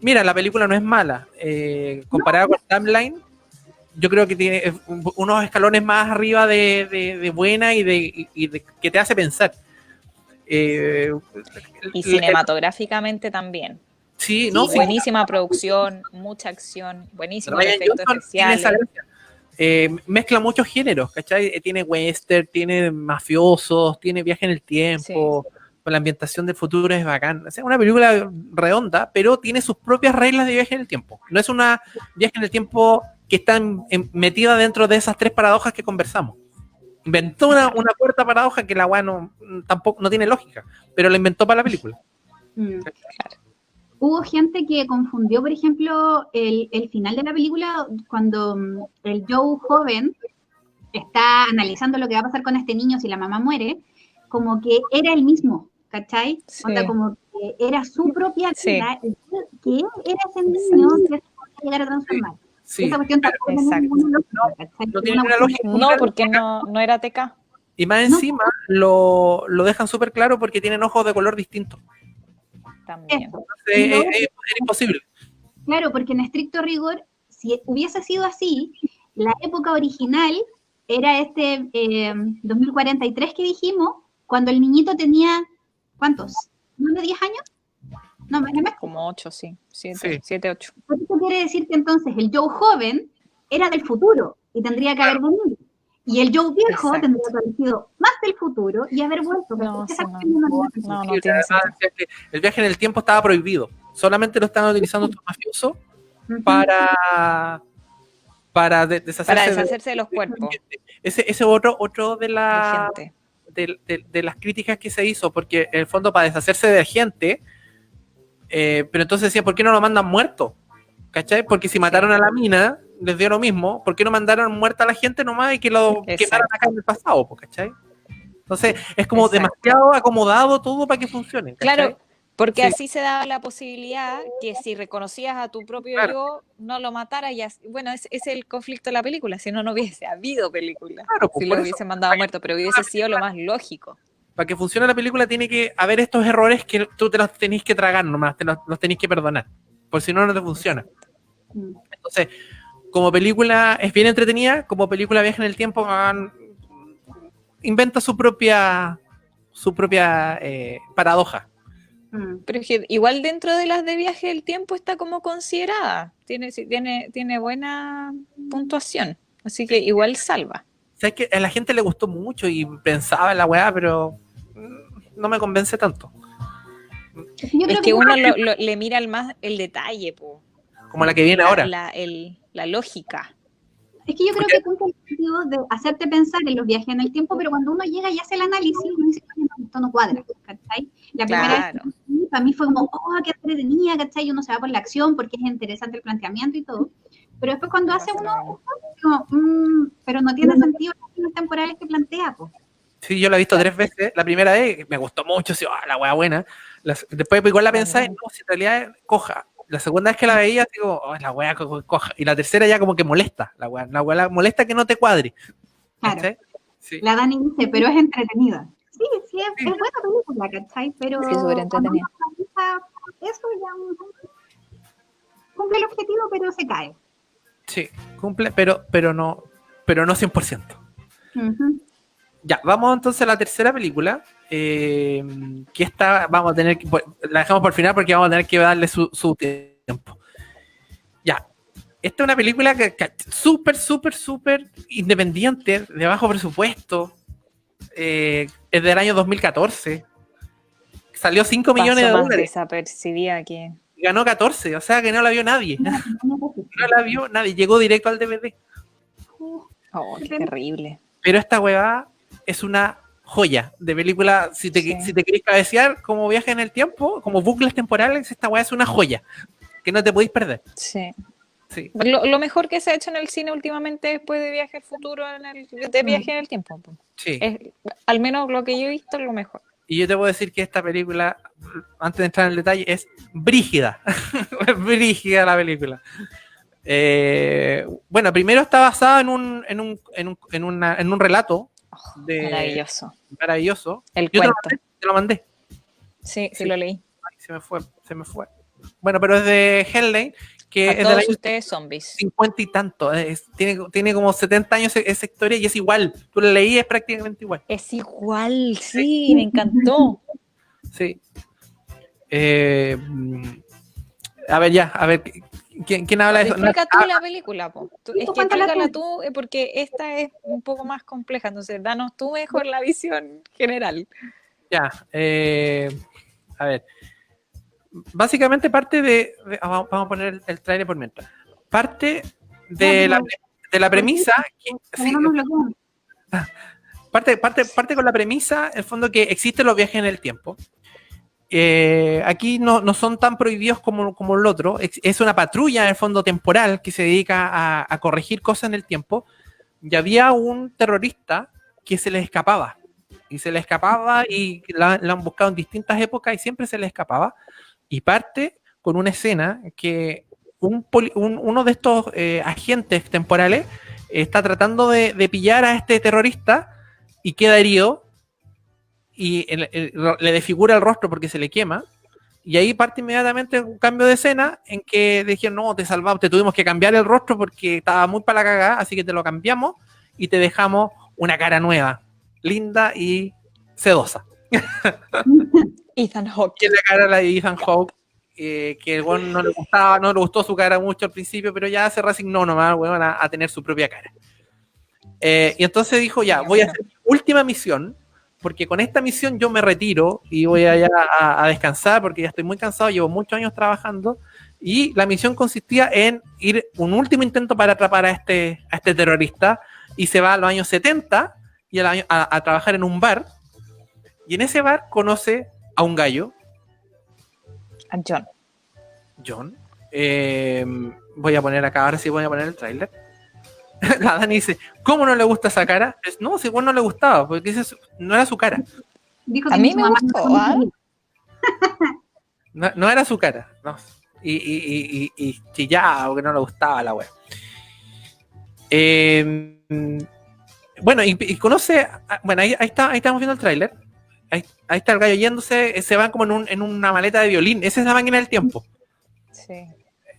Speaker 1: mira, la película no es mala. Comparada con Timeline, yo creo que tiene unos escalones más arriba de buena y de que te hace pensar.
Speaker 3: Y cinematográficamente también.
Speaker 1: Sí, ¿no?
Speaker 3: Buenísima producción, mucha acción, buenísimos efectos especiales.
Speaker 1: Mezcla muchos géneros, ¿cachai? Tiene western, tiene mafiosos, tiene viaje en el tiempo, la ambientación del futuro es bacán. O sea, una película redonda, pero tiene sus propias reglas de viaje en el tiempo. No es una viaje en el tiempo que está metida dentro de esas 3 paradojas que conversamos. Inventó una cuarta paradoja que la weá tampoco no tiene lógica, pero la inventó para la película.
Speaker 2: Hubo gente que confundió, por ejemplo, el final de la película cuando el Joe joven está analizando lo que va a pasar con este niño si la mamá muere, como que era el mismo, ¿cachai?
Speaker 3: Sí.
Speaker 2: Onda, como que era su propia
Speaker 3: Sí.
Speaker 2: vida, que él era ese niño que se podía llegar a transformar.
Speaker 1: Sí,
Speaker 2: Esa cuestión tampoco tiene ninguna lógica, ¿cachai?
Speaker 1: no tiene ninguna lógica.
Speaker 3: No, porque no era TK.
Speaker 1: Y más encima lo dejan súper claro porque tienen ojos de color distinto.
Speaker 3: También.
Speaker 2: Eso.
Speaker 1: Es imposible.
Speaker 2: Claro, porque en estricto rigor, si hubiese sido así, la época original era 2043 que dijimos, cuando el niñito tenía, ¿cuántos? ¿No de 10 años? No, más.
Speaker 3: Como 8, sí. 7,
Speaker 1: Sí.
Speaker 3: 7, 8.
Speaker 2: Eso quiere decir que entonces el Joe joven era del futuro y tendría que haber venido. Y el Joe viejo
Speaker 3: Exacto.
Speaker 2: tendría que haber sido más del futuro y haber vuelto.
Speaker 3: No,
Speaker 2: Esa
Speaker 3: sí,
Speaker 2: cuestión no tiene sentido.
Speaker 3: No
Speaker 1: Sí,
Speaker 3: tiene
Speaker 1: además
Speaker 3: sentido.
Speaker 1: decía que el viaje en el tiempo estaba prohibido. Solamente lo estaban utilizando estos mafiosos
Speaker 2: Ujú.
Speaker 1: para deshacerse,
Speaker 3: Para deshacerse de los cuerpos
Speaker 1: ese otro de
Speaker 3: de
Speaker 1: la
Speaker 3: gente.
Speaker 1: de las críticas que se hizo, porque en el fondo para deshacerse de gente, pero entonces decía, ¿por qué no lo mandan muerto? ¿Cachai? Porque si mataron a la mina, les dio lo mismo, ¿por qué no mandaron muerta a la gente nomás y que lo
Speaker 3: Exacto.
Speaker 1: quemaran acá en el pasado? ¿Cachai? Entonces es como
Speaker 3: Exacto.
Speaker 1: demasiado acomodado todo para que funcione, ¿cachai?
Speaker 3: Claro, porque
Speaker 1: Sí.
Speaker 3: así se daba la posibilidad que si reconocías a tu propio
Speaker 1: Claro.
Speaker 3: yo, no lo matara y así. Bueno, es el conflicto de la película, si no, no hubiese habido película.
Speaker 1: Claro, pues,
Speaker 3: Si
Speaker 1: por
Speaker 3: lo
Speaker 1: eso.
Speaker 3: hubiesen mandado muerto, pero hubiese sido lo más lógico.
Speaker 1: Para que funcione la película tiene que haber estos errores que tú te los tenés que tragar nomás, los tenés que perdonar, por si no, no te funciona.
Speaker 2: Mm.
Speaker 1: Entonces, como película es bien entretenida, como película viaja en el tiempo, inventa su propia paradoja.
Speaker 2: Mm.
Speaker 3: Pero es que igual dentro de las de viaje del tiempo está como considerada. Tiene buena puntuación. Así que igual salva.
Speaker 1: Sabes que a la gente le gustó mucho y pensaba en la weá, pero no me convence tanto.
Speaker 2: Yo
Speaker 3: Es
Speaker 2: creo
Speaker 3: que uno le mira más el detalle, po.
Speaker 1: Como la que viene ahora.
Speaker 3: La lógica.
Speaker 2: Es que yo creo que cumple el objetivo de hacerte pensar en los viajes en el tiempo, pero cuando uno llega y hace el análisis, uno dice, "Oye, no, esto no cuadra", ¿cachai? La primera vez
Speaker 3: Claro.
Speaker 2: que vi, para mí fue como, oh, qué entretenida, ¿cachai? Y uno se va por la acción porque es interesante el planteamiento y todo. Pero después cuando hace uno, como, pero no tiene sentido las líneas temporales que plantea, pues.
Speaker 1: Sí, yo la he visto 3 veces. La primera vez me gustó mucho, sí, la weá buena. Después pues, igual la pensé, no, si en realidad es coja. La segunda vez que la veía, digo, oh, la weá coja. Y la tercera ya como que molesta, la weá molesta que no te cuadre.
Speaker 2: Claro.
Speaker 1: ¿Cachai? Sí.
Speaker 2: La Dani dice, pero es entretenida. Sí, es buena película, ¿cachai? Pero
Speaker 3: Sí, súper entretenida.
Speaker 2: eso ya cumple el objetivo, pero se cae.
Speaker 1: Sí, cumple, pero no 100%.
Speaker 2: Ujú.
Speaker 1: Ya, vamos entonces a la tercera película. Que esta vamos a tener que. La dejamos por el final porque vamos a tener que darle su tiempo. Ya. Esta es una película que súper independiente, de bajo presupuesto. Es del año 2014. Salió 5 millones de
Speaker 3: Pasó más
Speaker 1: dólares.
Speaker 3: desapercibida que...
Speaker 1: Ganó 14, o sea que no la vio nadie. No la vio nadie. Llegó directo al DVD.
Speaker 3: Oh, qué terrible.
Speaker 1: Pero esta huevada es una joya de película. Si te querés cabecear como viaje en el tiempo, como bucles temporales, esta huevada es una joya que no te podéis perder.
Speaker 3: Sí.
Speaker 1: Sí.
Speaker 3: Lo mejor que se ha hecho en el cine últimamente después de Viaje al Futuro, de Viaje en el Tiempo.
Speaker 1: Sí.
Speaker 3: Al menos lo que yo he visto es lo mejor.
Speaker 1: Y yo te puedo decir que esta película, antes de entrar en el detalle, es brígida. Brígida la película. Bueno, primero está basada en un relato maravilloso.
Speaker 3: El
Speaker 1: Yo
Speaker 3: cuento.
Speaker 1: te lo mandé.
Speaker 3: Sí, lo leí.
Speaker 1: Ay, se me fue. Bueno, pero es de Hellane, que
Speaker 3: A
Speaker 1: es de
Speaker 3: todos
Speaker 1: la
Speaker 3: ustedes zombies.
Speaker 1: 50 y tanto. Tiene como 70 años esa historia y es igual. Tú la leí, es prácticamente igual.
Speaker 3: Es igual, sí, me encantó.
Speaker 1: Sí. A ver, ¿quién habla de eso?
Speaker 3: Explica tú la película, po. Es que explícala tú, porque esta es un poco más compleja, entonces danos tú mejor la visión general.
Speaker 1: Ya, a ver. Básicamente parte vamos a poner el trailer por mientras. Parte de la premisa. Sí,
Speaker 2: No nos bloquean.
Speaker 1: parte con la premisa, en el fondo, que existen los viajes en el tiempo. Aquí no son tan prohibidos como el otro. Es una patrulla, en el fondo, temporal que se dedica a corregir cosas en el tiempo. Y había un terrorista que se le escapaba. Y la han buscado en distintas épocas y siempre se le escapaba. Y parte con una escena que uno de estos agentes temporales está tratando de pillar a este terrorista y queda herido y le desfigura el rostro porque se le quema. Y ahí parte inmediatamente un cambio de escena en que dijeron, no, te salvamos, te tuvimos que cambiar el rostro porque estaba muy para la cagada, así que te lo cambiamos y te dejamos una cara nueva, linda y sedosa.
Speaker 3: Ethan Hawke.
Speaker 1: Que la cara la de Ethan Hawke, que el weón no le gustó su cara mucho al principio, pero ya se resignó nomás, weón, a tener su propia cara. Y entonces dijo, ya, voy a hacer mi última misión, porque con esta misión yo me retiro y voy allá a descansar, porque ya estoy muy cansado, llevo muchos años trabajando, y la misión consistía en ir un último intento para atrapar a este terrorista, y se va a los años 70 y a trabajar en un bar, y en ese bar conoce a un gallo.
Speaker 3: A John.
Speaker 1: Voy a poner acá, ahora sí voy a poner el tráiler. La Dani dice, ¿cómo no le gusta esa cara? No, si igual no le gustaba, porque no era su cara.
Speaker 2: Dijo
Speaker 3: A
Speaker 2: que
Speaker 3: mí
Speaker 2: su
Speaker 3: me
Speaker 2: mamá
Speaker 3: gustó,
Speaker 2: no
Speaker 3: ¿ah?
Speaker 1: No era su cara, no. Y chillaba porque no le gustaba la wea. Bueno, y conoce, bueno, ahí estamos viendo el tráiler. Ahí está el gallo yéndose, se van como en una maleta de violín. Esa es la máquina del tiempo.
Speaker 3: Sí.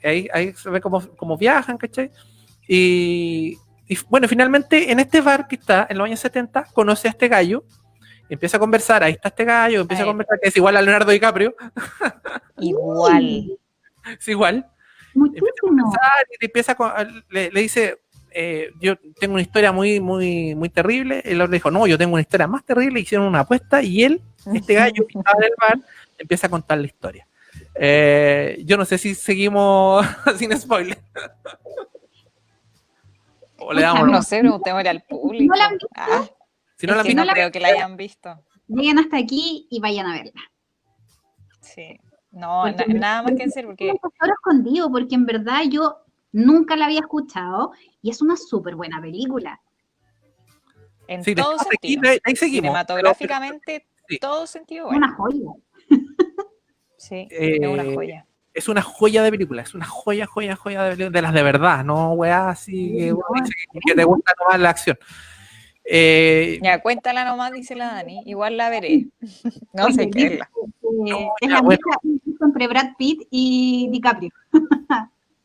Speaker 1: Ahí se ve como viajan, ¿cachai? Y bueno, finalmente en este bar que está en los años 70, conoce a este gallo, empieza a conversar, ahí está este gallo, empieza a conversar, que es igual a Leonardo DiCaprio.
Speaker 3: Igual.
Speaker 1: Es igual.
Speaker 2: Muchísimo.
Speaker 1: Le dice, yo tengo una historia muy, muy, muy terrible. El otro dijo, no, yo tengo una historia más terrible. Hicieron una apuesta y este gallo que estaba en el bar, empieza a contar la historia. Yo no sé si seguimos sin spoiler. O le damos.
Speaker 3: No sé, preguntémosle al público.
Speaker 2: ¿No la han visto?
Speaker 1: Si no la han
Speaker 3: no
Speaker 1: visto,
Speaker 3: creo que la hayan visto.
Speaker 2: Lleguen hasta aquí y vayan a verla.
Speaker 3: Sí. No,
Speaker 2: Porque
Speaker 3: nada más que decir, porque
Speaker 2: es un tesoro escondido, porque en verdad yo nunca la había escuchado y es una súper buena película.
Speaker 3: en
Speaker 1: sí,
Speaker 3: todo
Speaker 1: aquí,
Speaker 3: sentido,
Speaker 1: ahí seguimos.
Speaker 3: cinematográficamente,
Speaker 1: sí.
Speaker 3: todo sentido
Speaker 2: Es
Speaker 3: bueno.
Speaker 2: una joya.
Speaker 3: Sí, es una joya.
Speaker 1: Es una joya de película, es una joya de película, de las de verdad, no weá así que, que te gusta tomar la acción.
Speaker 3: Ya, cuéntala nomás, dice la Dani, igual la veré. No sé qué verla.
Speaker 2: Es la misma entre Brad Pitt y DiCaprio.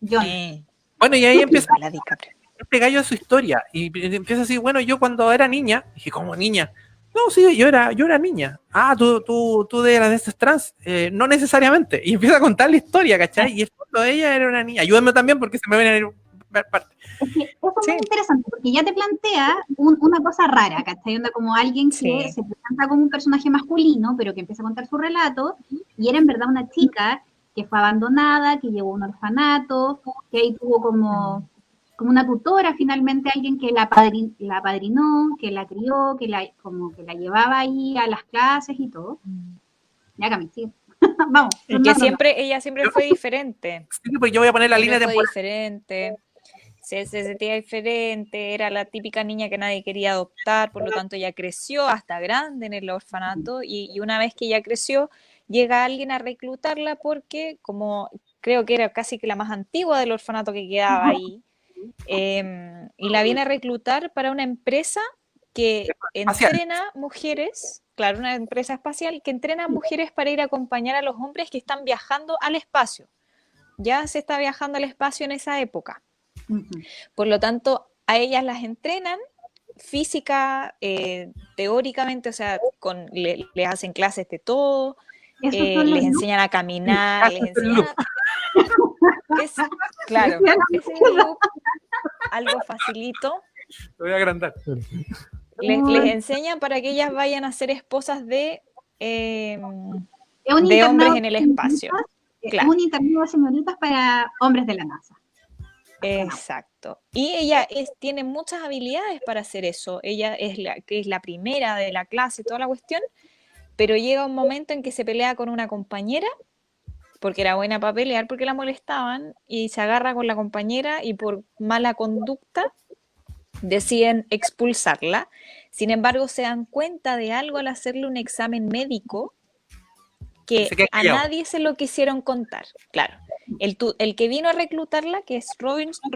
Speaker 2: John.
Speaker 1: Bueno, y ahí empieza
Speaker 3: La DiCaprio.
Speaker 1: este gallo de su historia, y empieza así, bueno, yo cuando era niña, dije, ¿cómo niña? No, sí, yo era niña. Ah, tú eras de esas trans. No necesariamente. Y empieza a contar la historia, ¿cachai? Y el fondo de ella era una niña. Ayúdenme también porque se me ven a ir parte.
Speaker 2: Es que eso es muy interesante, porque ya te plantea una cosa rara, ¿cachai? Onda como alguien que se presenta como un personaje masculino, pero que empieza a contar su relato, y era en verdad una chica que fue abandonada, que llegó a un orfanato, que ahí tuvo como una tutora finalmente, alguien que la padrinó, que la crió, como que la llevaba ahí a las clases y todo. Ya, Cami, sí. Vamos.
Speaker 3: Y que ella siempre fue diferente.
Speaker 1: Sí, pues yo voy a poner la línea
Speaker 3: temporal. Fue diferente, se sentía diferente, era la típica niña que nadie quería adoptar, por lo tanto ella creció hasta grande en el orfanato y una vez que ella creció, llega alguien a reclutarla porque, como creo que era casi que la más antigua del orfanato que quedaba ahí, y la viene a reclutar para una empresa que entrena mujeres, claro, una empresa espacial que entrena mujeres para ir a acompañar a los hombres que están viajando al espacio. Ya se está viajando al espacio en esa época. Por lo tanto, a ellas las entrenan física, teóricamente, o sea, les hacen clases de todo, les enseñan a caminar, les enseñan claro, ese es algo facilito.
Speaker 1: Lo voy a agrandar.
Speaker 3: Les enseñan para que ellas vayan a ser esposas de de
Speaker 2: Es un internado
Speaker 3: hombres en el
Speaker 2: de
Speaker 3: espacio.
Speaker 2: señoritas,
Speaker 3: Claro.
Speaker 2: Es un internado de señoritas para hombres de la NASA.
Speaker 3: Exacto. Y ella tiene muchas habilidades para hacer eso. Ella es la primera de la clase, toda la cuestión, pero llega un momento en que se pelea con una compañera, porque era buena para pelear, porque la molestaban, y se agarra con la compañera y por mala conducta deciden expulsarla. Sin embargo, se dan cuenta de algo al hacerle un examen médico que
Speaker 1: Se queda
Speaker 3: a
Speaker 1: callado.
Speaker 3: nadie se lo quisieron contar. Claro, el que vino a reclutarla, que es Robertson,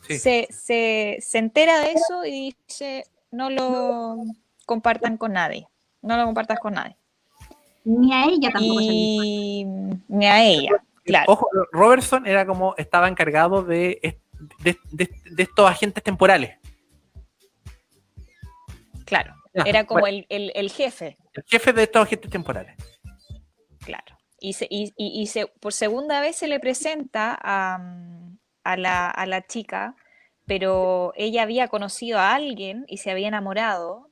Speaker 1: Sí.
Speaker 3: se entera de eso y dice, no lo compartan con nadie, no lo compartas con nadie.
Speaker 2: Ni a ella tampoco se le
Speaker 3: Y ni a ella, claro.
Speaker 1: Ojo, Robertson era como, estaba encargado de estos agentes temporales.
Speaker 3: Claro,
Speaker 1: Ya,
Speaker 3: era como
Speaker 1: bueno,
Speaker 3: el jefe,
Speaker 1: el jefe de estos agentes temporales.
Speaker 3: claro. Y por segunda vez se le presenta a la chica, pero ella había conocido a alguien y se había enamorado,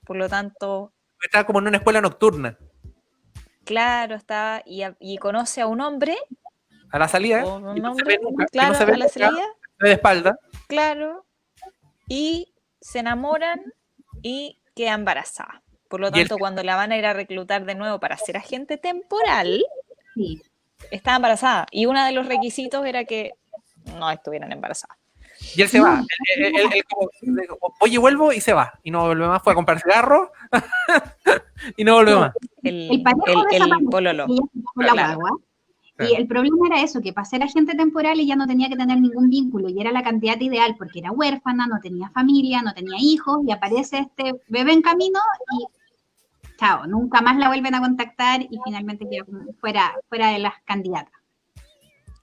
Speaker 3: por lo tanto,
Speaker 1: Estaba como en una escuela nocturna.
Speaker 3: claro, está y conoce a un hombre,
Speaker 1: A la salida,
Speaker 3: o un
Speaker 1: que no se
Speaker 3: hombre,
Speaker 1: ve nunca, que no
Speaker 3: claro,
Speaker 1: se ve
Speaker 3: a la
Speaker 1: nunca,
Speaker 3: salida,
Speaker 1: se ve de espalda.
Speaker 3: claro, y se enamoran y queda embarazada. Por lo
Speaker 1: Y él,
Speaker 3: tanto, cuando la van a ir a reclutar de nuevo para ser agente temporal,
Speaker 2: Sí.
Speaker 3: estaba embarazada. Y uno de los requisitos era que no estuvieran embarazadas.
Speaker 1: y él se
Speaker 2: No,
Speaker 1: va. Él como, oye, vuelvo y se va. Y no vuelve más. Fue a comprar cigarros y no vuelve más.
Speaker 2: el parejo
Speaker 3: El
Speaker 2: desapareció
Speaker 3: pololo.
Speaker 2: y ella se fue con la
Speaker 3: Claro.
Speaker 2: guagua.
Speaker 1: Claro.
Speaker 2: Y el problema era eso, que para ser agente temporal ella no tenía que tener ningún vínculo y era la candidata ideal porque era huérfana, no tenía familia, no tenía hijos y aparece este bebé en camino y chao, nunca más la vuelven a contactar y finalmente queda fuera de las candidatas.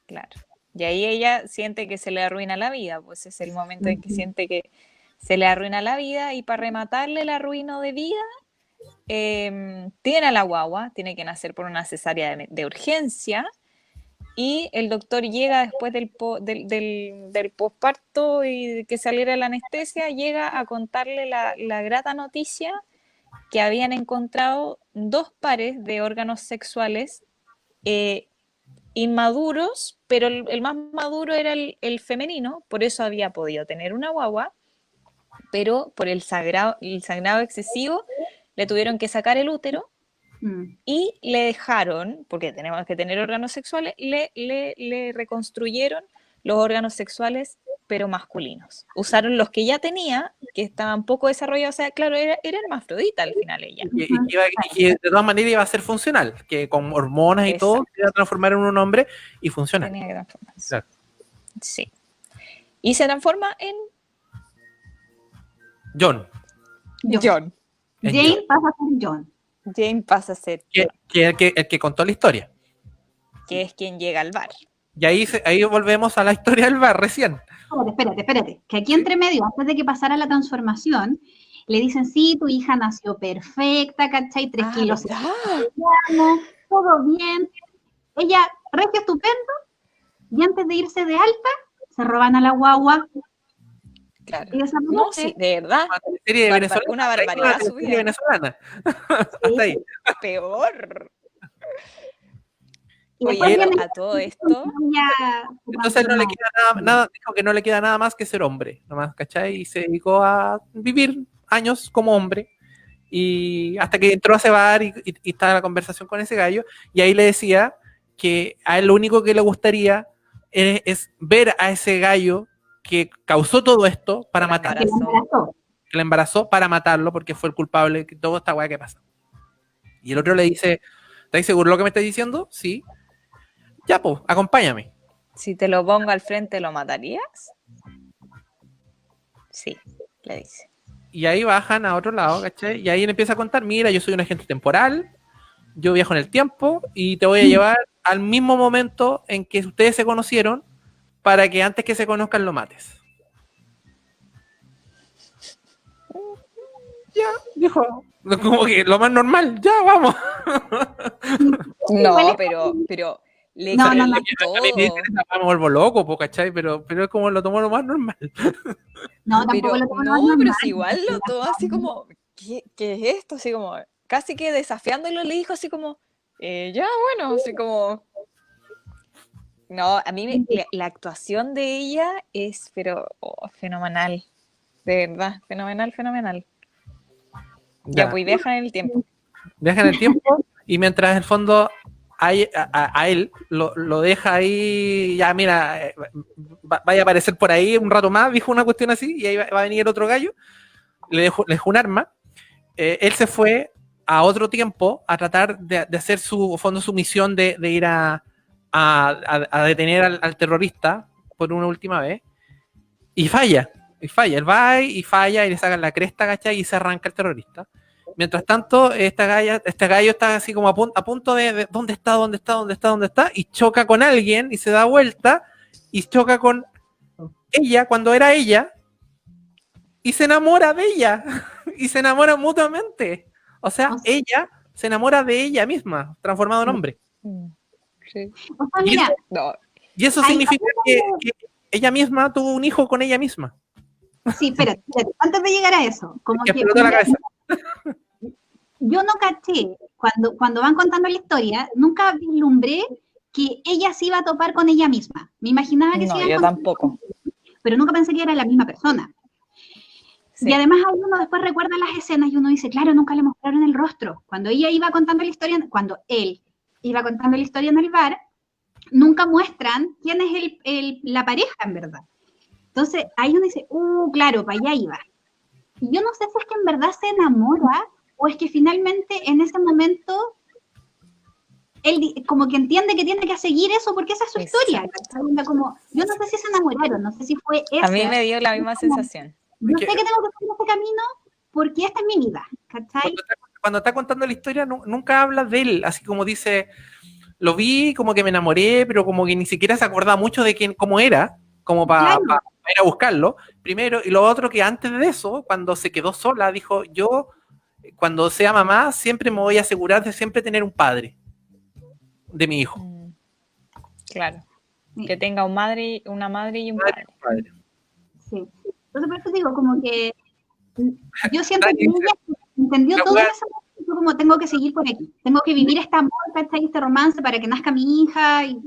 Speaker 3: Claro. Y ahí ella siente que se le arruina la vida, pues es el momento en que siente que se le arruina la vida y para rematarle el arruino de vida, tiene a la guagua, tiene que nacer por una cesárea de urgencia y el doctor llega después del posparto y que saliera la anestesia, llega a contarle la grata noticia que habían encontrado 2 pares de órganos sexuales inmaduros, pero el más maduro era el femenino, por eso había podido tener una guagua, pero por el sangrado excesivo le tuvieron que sacar el útero y le dejaron, porque tenemos que tener órganos sexuales, le reconstruyeron los órganos sexuales, pero masculinos. Usaron los que ya tenía, que estaban poco desarrollados, o sea, claro, era hermafrodita al final ella.
Speaker 1: Y de todas maneras iba a ser funcional, que con hormonas y
Speaker 3: Exacto.
Speaker 1: todo, se iba a transformar en un hombre y funcional.
Speaker 3: Tenía que transformarse.
Speaker 1: Claro.
Speaker 3: Sí. Y se transforma en
Speaker 1: John.
Speaker 3: John.
Speaker 2: Jane pasa a ser John.
Speaker 3: Jane pasa a ser
Speaker 1: Que el que contó la historia.
Speaker 3: que es quien llega al bar.
Speaker 1: Y ahí volvemos a la historia del bar recién.
Speaker 2: Espérate. Que aquí entre medio, antes de que pasara la transformación, le dicen, sí, tu hija nació perfecta, ¿cachai? 3 kilos, todo bien. Ella, regio estupendo, y antes de irse de alta, se roban a la guagua.
Speaker 3: Claro.
Speaker 2: Y desaparece.
Speaker 3: No, sí, de verdad.
Speaker 1: Una serie venezolana.
Speaker 3: Una barbaridad su vida.
Speaker 1: Venezolana.
Speaker 2: Sí.
Speaker 1: Hasta ahí.
Speaker 3: Peor.
Speaker 2: Y
Speaker 3: Oye,
Speaker 2: después viene
Speaker 3: a todo esto,
Speaker 1: Entonces no le queda nada, dijo que no le queda nada más que ser hombre, nomás, ¿cachai? Y se dedicó a vivir años como hombre. Y hasta que entró a ese bar y estaba en la conversación con ese gallo, y ahí le decía que a él lo único que le gustaría es ver a ese gallo que causó todo esto para matarlo. Que le embarazó para matarlo porque fue el culpable de toda esta weá que pasa. Y el otro le dice, ¿estás seguro de lo que me estás diciendo? Sí. Ya, pues, acompáñame.
Speaker 3: si te lo pongo al frente, ¿lo matarías? Sí, le dice.
Speaker 1: Y ahí bajan a otro lado, ¿cachai? Y ahí él empieza a contar, mira, yo soy un agente temporal, yo viajo en el tiempo y te voy a llevar al mismo momento en que ustedes se conocieron para que antes que se conozcan lo mates. Ya, dijo, como que lo más normal, ya, vamos.
Speaker 3: No, pero le
Speaker 2: No,
Speaker 3: creyó
Speaker 2: no.
Speaker 3: todo.
Speaker 1: A mí me vuelvo loco, po, ¿cachai? Pero es como lo tomó lo más normal.
Speaker 2: No, tampoco
Speaker 3: Pero
Speaker 2: lo tomó
Speaker 3: no,
Speaker 2: normal.
Speaker 3: pero si igual lo tomó así como, ¿qué es esto? Así como, casi que desafiándolo, le dijo así como, ya, bueno, así como... No, a mí la actuación de ella es, pero fenomenal, de verdad, fenomenal. Ya, pues viajan en el tiempo.
Speaker 1: Viaja en el tiempo y mientras en el fondo a él lo deja ahí, ya mira, vaya a aparecer por ahí un rato más, dijo una cuestión así, y ahí va a venir el otro gallo, le dejó un arma, él se fue a otro tiempo a tratar de hacer su misión de ir a detener al terrorista por una última vez, y falla, él va y falla y le sacan la cresta, ¿cachai? Y se arranca el terrorista. Mientras tanto, este gallo está así como a punto de ¿dónde está? Y choca con alguien y se da vuelta y choca con ella cuando era ella y se enamora de ella y se enamoran mutuamente. O sea, ella se enamora de ella misma, transformado en hombre.
Speaker 3: Sí.
Speaker 2: O sea, mira,
Speaker 1: Y eso significa que ella misma tuvo un hijo con ella misma.
Speaker 2: Sí, espérate, antes de llegar a eso, como que
Speaker 1: la cabeza.
Speaker 2: Yo no caché, cuando van contando la historia, nunca vislumbré que ella se iba a topar con ella misma. Me imaginaba que se iba a encontrar,
Speaker 3: tampoco.
Speaker 2: pero nunca pensé que era la misma persona. Sí. Y además uno después recuerda las escenas y uno dice, claro, nunca le mostraron el rostro. Cuando ella iba contando la historia, cuando él iba contando la historia en el bar, nunca muestran quién es la pareja en verdad. Entonces ahí uno dice, claro, para allá iba. Y yo no sé si es que en verdad se enamora o es que finalmente en ese momento él como que entiende que tiene que seguir eso porque esa es su historia. Como, yo no sé si se enamoraron, no sé si fue eso.
Speaker 3: A mí me dio la misma sensación.
Speaker 2: Yo sé que tengo que hacer este camino porque esta es mi vida, ¿cachai?
Speaker 1: Cuando está contando la historia nunca habla de él, así como dice, lo vi, como que me enamoré, pero como que ni siquiera se acordaba mucho de cómo era, como para ir a buscarlo, primero, y lo otro que antes de eso, cuando se quedó sola, dijo, yo, cuando sea mamá, siempre me voy a asegurar de siempre tener un padre de mi hijo.
Speaker 3: Claro, que tenga una madre y un padre.
Speaker 2: Sí, entonces por eso digo, como que yo siento que ella entendió todo eso, como tengo que seguir por aquí, tengo que vivir este amor, este romance para que nazca mi hija y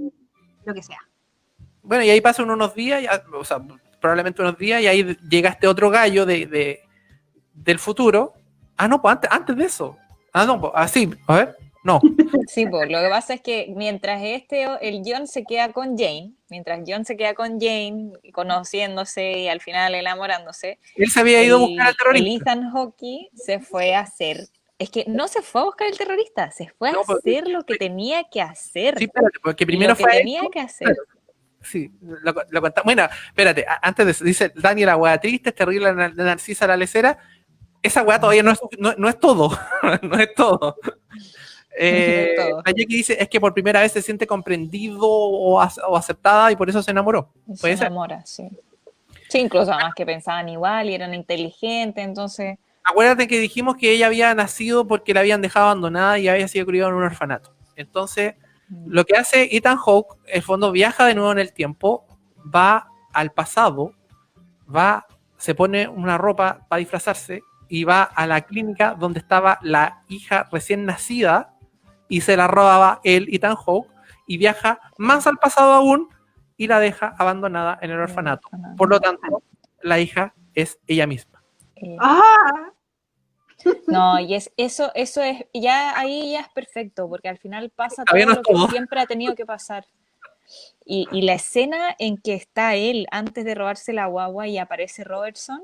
Speaker 2: lo que sea.
Speaker 1: Bueno, y ahí pasan unos días, o sea, probablemente unos días, y ahí llega este otro gallo del futuro. Ah, no, pues antes de eso. Ah, no, pues así, a ver, no.
Speaker 3: Sí, pues lo que pasa es que mientras el John se queda con Jane, conociéndose y al final enamorándose,
Speaker 1: él se había ido a buscar al terrorista.
Speaker 3: El Ethan Hawke se fue a hacer, es que no se fue a buscar el terrorista, se fue a hacer lo que tenía que hacer.
Speaker 1: Sí, espérate, porque primero
Speaker 3: lo que tenía que hacer.
Speaker 1: Claro. Sí, lo contamos. Bueno, espérate, antes de eso, dice Daniel, la weá triste, es terrible de Narcisa la lecera. Esa weá todavía no es todo. No es todo. La Jackie dice, es que por primera vez se siente comprendido o aceptada y por eso se enamoró.
Speaker 3: Se enamora, sí. Sí, incluso además que pensaban igual y eran inteligentes, entonces...
Speaker 1: Acuérdate que dijimos que ella había nacido porque la habían dejado abandonada y había sido criada en un orfanato. Entonces, lo que hace Ethan Hawke, en el fondo, viaja de nuevo en el tiempo, va al pasado, se pone una ropa para disfrazarse y va a la clínica donde estaba la hija recién nacida y se la robaba él, Ethan Hawke, y viaja más al pasado aún y la deja abandonada en el orfanato. Por lo tanto, la hija es ella misma.
Speaker 3: No, y eso es, ya ahí ya es perfecto, porque al final pasa todo lo que siempre ha tenido que pasar. Y la escena en que está él antes de robarse la guagua y aparece Robertson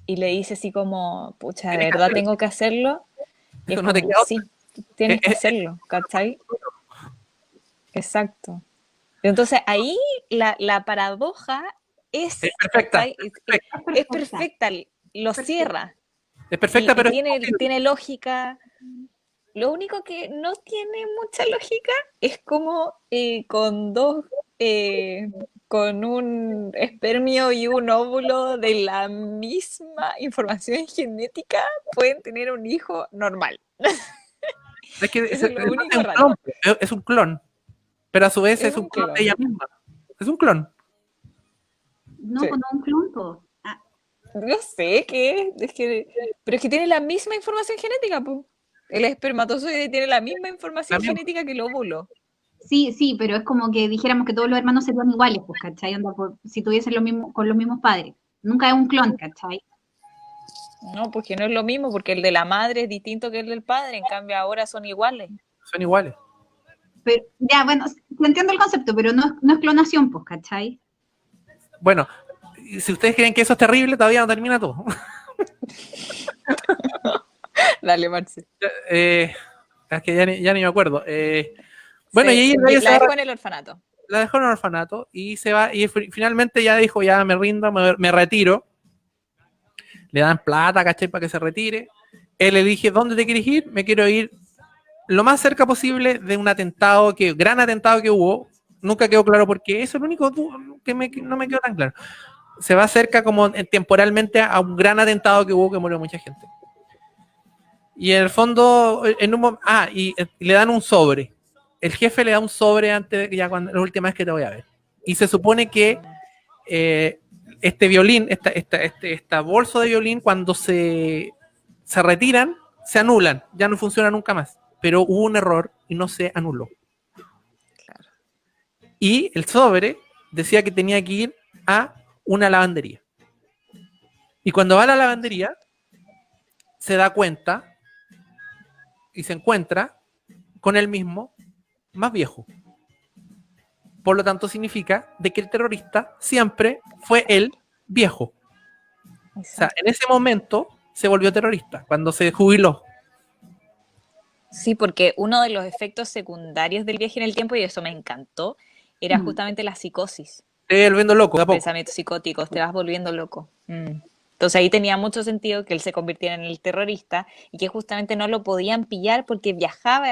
Speaker 3: y le dice así como, pucha, de verdad tengo que hacerlo. Y es como, sí, tienes que hacerlo, ¿cachai? Exacto. Entonces ahí la paradoja es perfecta. Es perfecta, lo cierra.
Speaker 1: Es perfecta, pero
Speaker 3: tiene lógica. Lo único que no tiene mucha lógica es como con un espermio y un óvulo de la misma información genética pueden tener un hijo normal.
Speaker 1: Es que es un clon, pero a su vez es un clon de ella misma. Es un clon.
Speaker 2: No, sí. No un clon.
Speaker 3: No sé qué es que, pero es que tiene la misma información genética, po. El espermatozoide tiene la misma información
Speaker 1: También,
Speaker 3: genética que el óvulo.
Speaker 2: Sí, pero es como que dijéramos que todos los hermanos serían iguales, pues, ¿cachai? Onda, si tuviesen lo mismo, con los mismos padres. Nunca es un clon, ¿cachai?
Speaker 3: No, porque no es lo mismo, porque el de la madre es distinto que el del padre, en cambio ahora son iguales.
Speaker 1: son iguales.
Speaker 2: Pero, ya, bueno, entiendo el concepto, pero no es clonación, pues, ¿cachai?
Speaker 1: Bueno, y si ustedes creen que eso es terrible, todavía no termina todo.
Speaker 3: Dale, Marce.
Speaker 1: Es que ya ni me acuerdo. Bueno, y ella
Speaker 3: la dejó en el orfanato.
Speaker 1: La dejó en el orfanato y se va, y finalmente ya dijo, ya me rindo, me retiro. Le dan plata, ¿cachai? Para que se retire. Él elige dónde te quieres ir. Me quiero ir lo más cerca posible de un atentado, gran atentado que hubo. Nunca quedó claro por qué. Eso es lo único que no me quedó tan claro. Se va cerca como temporalmente a un gran atentado que hubo que murió mucha gente. Y en el fondo, y le dan un sobre. El jefe le da un sobre antes de la última vez que te voy a ver. Y se supone que este violín, esta bolso de violín, cuando se retiran, se anulan, ya no funciona nunca más. Pero hubo un error y no se anuló.
Speaker 3: Claro.
Speaker 1: Y el sobre decía que tenía que ir a una lavandería. Y cuando va a la lavandería, se da cuenta y se encuentra con el mismo más viejo. Por lo tanto, significa de que el terrorista siempre fue el viejo. Exacto. O sea, en ese momento se volvió terrorista, cuando se jubiló.
Speaker 3: Sí, porque uno de los efectos secundarios del viaje en el tiempo, y eso me encantó, era justamente la psicosis.
Speaker 1: Te vas volviendo loco, de a poco.
Speaker 3: Pensamientos psicóticos, te vas volviendo loco. Entonces ahí tenía mucho sentido que él se convirtiera en el terrorista y que justamente no lo podían pillar porque viajaba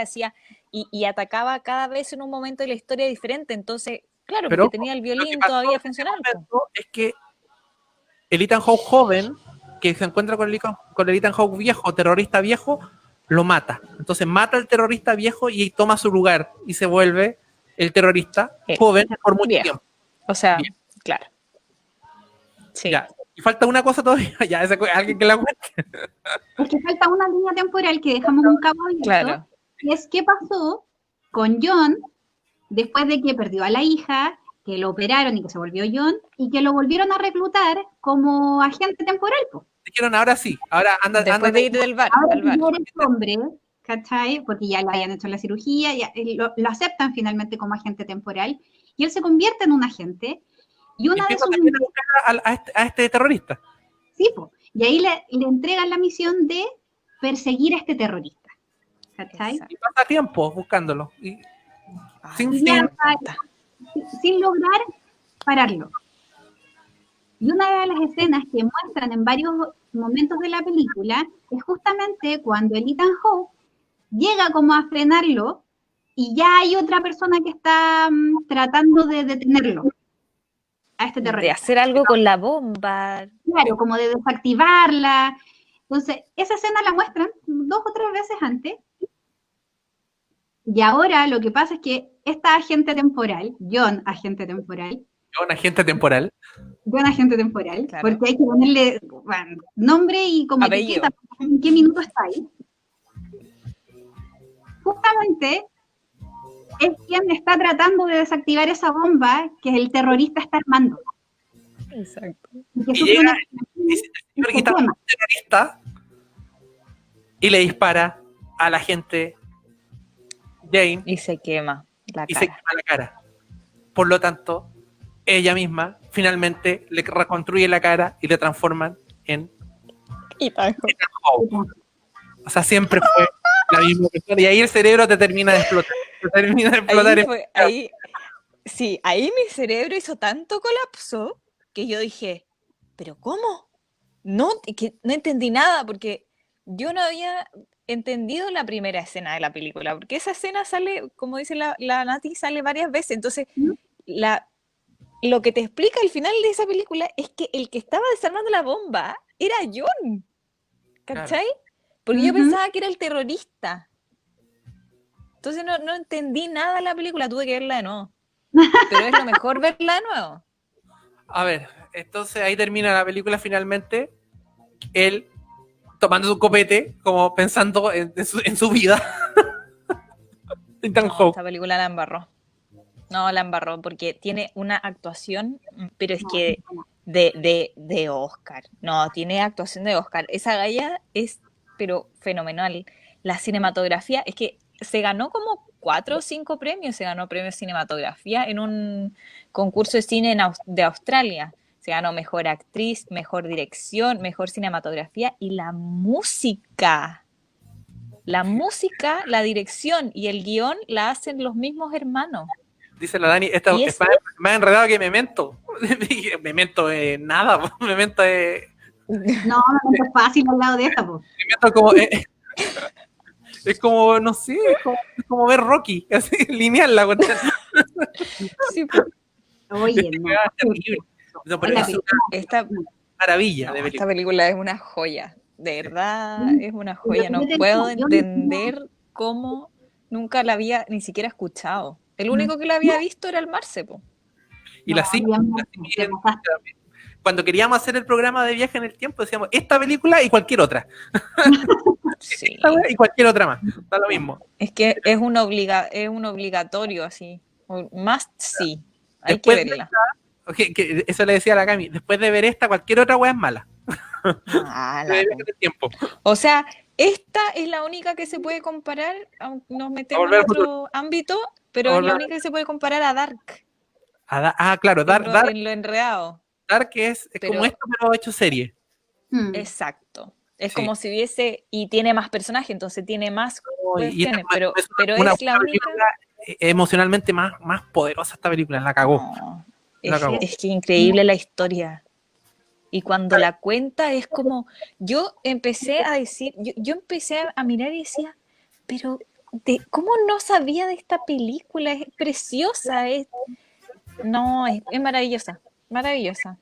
Speaker 3: y atacaba cada vez en un momento de la historia diferente. Entonces, claro,
Speaker 1: pero
Speaker 3: porque tenía el violín todavía funcionando.
Speaker 1: Es que el Ethan Hawke joven, que se encuentra con el Ethan Hawke viejo, terrorista viejo, lo mata. Entonces mata al terrorista viejo y toma su lugar y se vuelve el terrorista joven por mucho tiempo.
Speaker 3: O sea, bien. Claro. Sí.
Speaker 1: Ya. Y falta una cosa todavía, ya, alguien que la cuente.
Speaker 2: Es que falta una línea temporal que dejamos un cabo abierto,
Speaker 3: claro.
Speaker 2: Y es qué pasó con John después de que perdió a la hija, que lo operaron y que se volvió John, y que lo volvieron a reclutar como agente temporal.
Speaker 1: Dijeron, ahora sí, ahora anda.
Speaker 3: Después de ir del bar.
Speaker 2: Ahora eres hombre, ¿cachai? Porque ya le habían hecho la cirugía, ya, lo aceptan finalmente como agente temporal, y él se convierte en un agente. Y una de sus
Speaker 1: a este terrorista.
Speaker 2: Sí, po. Y ahí le entregan la misión de perseguir a este terrorista. ¿Cachai?
Speaker 1: Y pasa tiempo buscándolo.
Speaker 2: Sin lograr pararlo. Y una de las escenas que muestran en varios momentos de la película es justamente cuando el Ethan Hawke llega como a frenarlo y ya hay otra persona que está tratando de detenerlo. A este terrorista.
Speaker 3: De hacer algo con la bomba.
Speaker 2: Claro, como de desactivarla. Entonces, esa escena la muestran 2 o 3 veces antes. Y ahora lo que pasa es que esta agente temporal, John agente temporal, claro. Porque hay que ponerle nombre y como etiqueta, en qué minuto está ahí. Justamente es quien está tratando de desactivar esa bomba que el terrorista está armando.
Speaker 3: Exacto.
Speaker 1: Y llega el terrorista y le dispara a la gente Jane.
Speaker 3: Y se quema la cara.
Speaker 1: Se quema la cara. Por lo tanto, ella misma finalmente le reconstruye la cara y le transforman en Ethan Hawke. O sea, siempre fue la misma persona. Y ahí el cerebro te termina de explotar.
Speaker 3: Ahí mi cerebro hizo tanto colapso que yo dije, ¿pero cómo? No entendí nada, porque yo no había entendido la primera escena de la película, porque esa escena sale, como dice la Nati, sale varias veces. Entonces, lo que te explica al final de esa película es que el que estaba desarmando la bomba era John. ¿Cachai? Claro. Porque yo pensaba que era el terrorista. Entonces no entendí nada de la película, tuve que verla de nuevo. Pero es lo mejor verla de nuevo.
Speaker 1: A ver, Entonces ahí termina la película finalmente, él tomando su copete, como pensando en su vida. Ethan
Speaker 3: No,
Speaker 1: Hawke.
Speaker 3: esta película la embarró. No, la embarró porque tiene una actuación, pero es que de Oscar. No, tiene actuación de Oscar. Esa galla es, pero fenomenal. La cinematografía, es que se ganó como 4 o 5 premios. Se ganó premio de cinematografía en un concurso de cine de Australia. Se ganó mejor actriz, mejor dirección, mejor cinematografía y la música. La música, la dirección y el guión la hacen los mismos hermanos.
Speaker 1: Dice la Dani, esta
Speaker 3: Y
Speaker 1: es más enredado que Memento. Memento es nada, Memento es...
Speaker 2: No, no es fácil al lado de esta, pues.
Speaker 1: Memento como... es como, no sé, es como ver Rocky, así, lineal la cuestión.
Speaker 3: Sí, pues.
Speaker 2: Oye, no.
Speaker 1: Terrible. No, pero es una
Speaker 3: Esta
Speaker 1: maravilla de
Speaker 3: esta
Speaker 1: película.
Speaker 3: película es una joya. De verdad, es una joya. No
Speaker 2: Pero
Speaker 3: puedo
Speaker 2: yo
Speaker 3: entender cómo nunca la había ni siquiera escuchado. El único que la había visto era el Marce, po.
Speaker 1: Y la sí, cuando queríamos hacer el programa de viaje en el tiempo, decíamos esta película y cualquier otra.
Speaker 3: Sí.
Speaker 1: Y cualquier otra más. Da lo mismo.
Speaker 3: Es que es un obligatorio así. Must see. Hay
Speaker 1: Después
Speaker 3: que
Speaker 1: de
Speaker 3: verla.
Speaker 1: que eso le decía a la Cami, después de ver esta, cualquier otra wea es mala.
Speaker 3: Mala,
Speaker 1: De
Speaker 3: po.
Speaker 1: viaje en el tiempo.
Speaker 3: O sea, esta es la única que se puede comparar, aunque nos metemos en
Speaker 1: Volver al
Speaker 3: otro ámbito, pero es la única que se puede comparar a Dark,
Speaker 1: claro, Dark
Speaker 3: en lo enredado.
Speaker 1: es
Speaker 3: Pero,
Speaker 1: como esto, pero hecho serie.
Speaker 3: exacto. Es
Speaker 1: Sí.
Speaker 3: como si hubiese, y tiene más personajes, entonces tiene más
Speaker 1: Y esta
Speaker 3: cuestiones, pero
Speaker 1: una
Speaker 3: es la única.
Speaker 1: película emocionalmente más poderosa esta película, la cagó.
Speaker 3: No,
Speaker 1: La cagó.
Speaker 3: es que increíble la historia. Y cuando la cuenta es como, yo empecé a decir, yo empecé a mirar y decía, pero ¿cómo no sabía de esta película? Es preciosa, no, es maravillosa, maravillosa.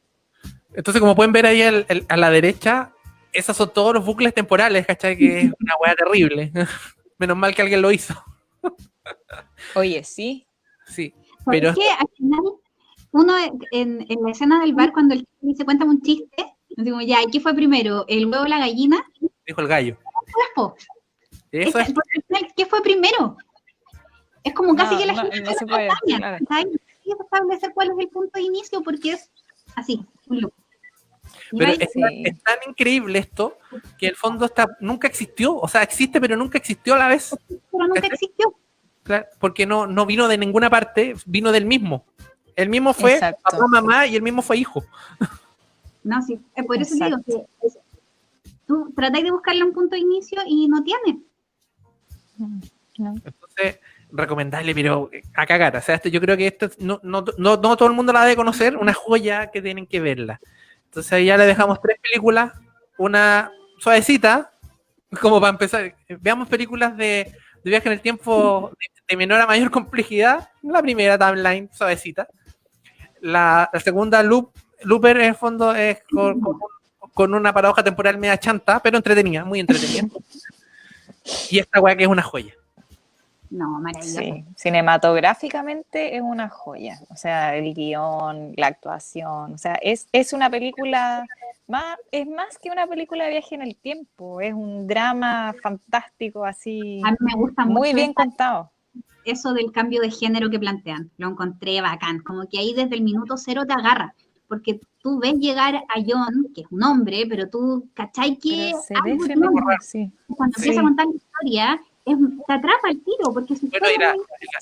Speaker 1: Entonces, como pueden ver ahí a la derecha, esos son todos los bucles temporales, ¿cachai? Que es una weá terrible. Menos mal que alguien lo hizo.
Speaker 3: Oye, sí.
Speaker 1: Sí.
Speaker 2: Pero
Speaker 1: Pero
Speaker 2: es que al final, uno en la escena del bar, cuando el chico dice, cuéntame un chiste, decimos, ya, ¿y qué fue primero? ¿El huevo o la gallina?
Speaker 1: dijo el gallo. Eso es.
Speaker 2: Porque al final, ¿qué fue primero? Es como casi que la
Speaker 3: No,
Speaker 2: gente
Speaker 3: no se puede, claro.
Speaker 2: ¿sabes? Hay que establecer cuál es el punto de inicio porque es así, un loop.
Speaker 1: Pero
Speaker 3: Sí.
Speaker 1: es tan increíble esto que el fondo nunca existió. O sea, existe, pero nunca existió a la vez.
Speaker 2: Pero nunca existió.
Speaker 1: Claro, porque no vino de ninguna parte, vino del mismo. El mismo fue
Speaker 3: Exacto.
Speaker 1: papá, mamá y el mismo fue hijo.
Speaker 2: No, sí. Por eso digo que tú tratáis de buscarle un punto de inicio y no tiene.
Speaker 3: No.
Speaker 1: Entonces, recomendable, pero a cagar. O sea, yo creo que esto no todo el mundo la debe conocer, una joya que tienen que verla. Entonces ahí ya le dejamos 3 películas, una suavecita, como para empezar. Veamos películas de viaje en el tiempo de menor a mayor complejidad. La primera, Timeline, suavecita. La segunda, Looper, en el fondo es con una paradoja temporal media chanta, pero entretenida, muy entretenida. Y esta weá que es una joya.
Speaker 2: No, maravilloso.
Speaker 3: Sí, cinematográficamente es una joya. O sea, el guión, la actuación. O sea, es una película, es más que una película de viaje en el tiempo. Es un drama fantástico, así.
Speaker 2: A mí me gusta mucho
Speaker 3: muy bien contado.
Speaker 2: Eso del cambio de género que plantean. Lo encontré bacán. Como que ahí desde el minuto 0 te agarra. Porque tú ves llegar a John, que es un hombre, pero tú, ¿cachai? Que
Speaker 3: se ve femenino, sí.
Speaker 2: Cuando empieza a contar la historia, te atrapa el tiro, porque su
Speaker 1: bueno,
Speaker 2: historia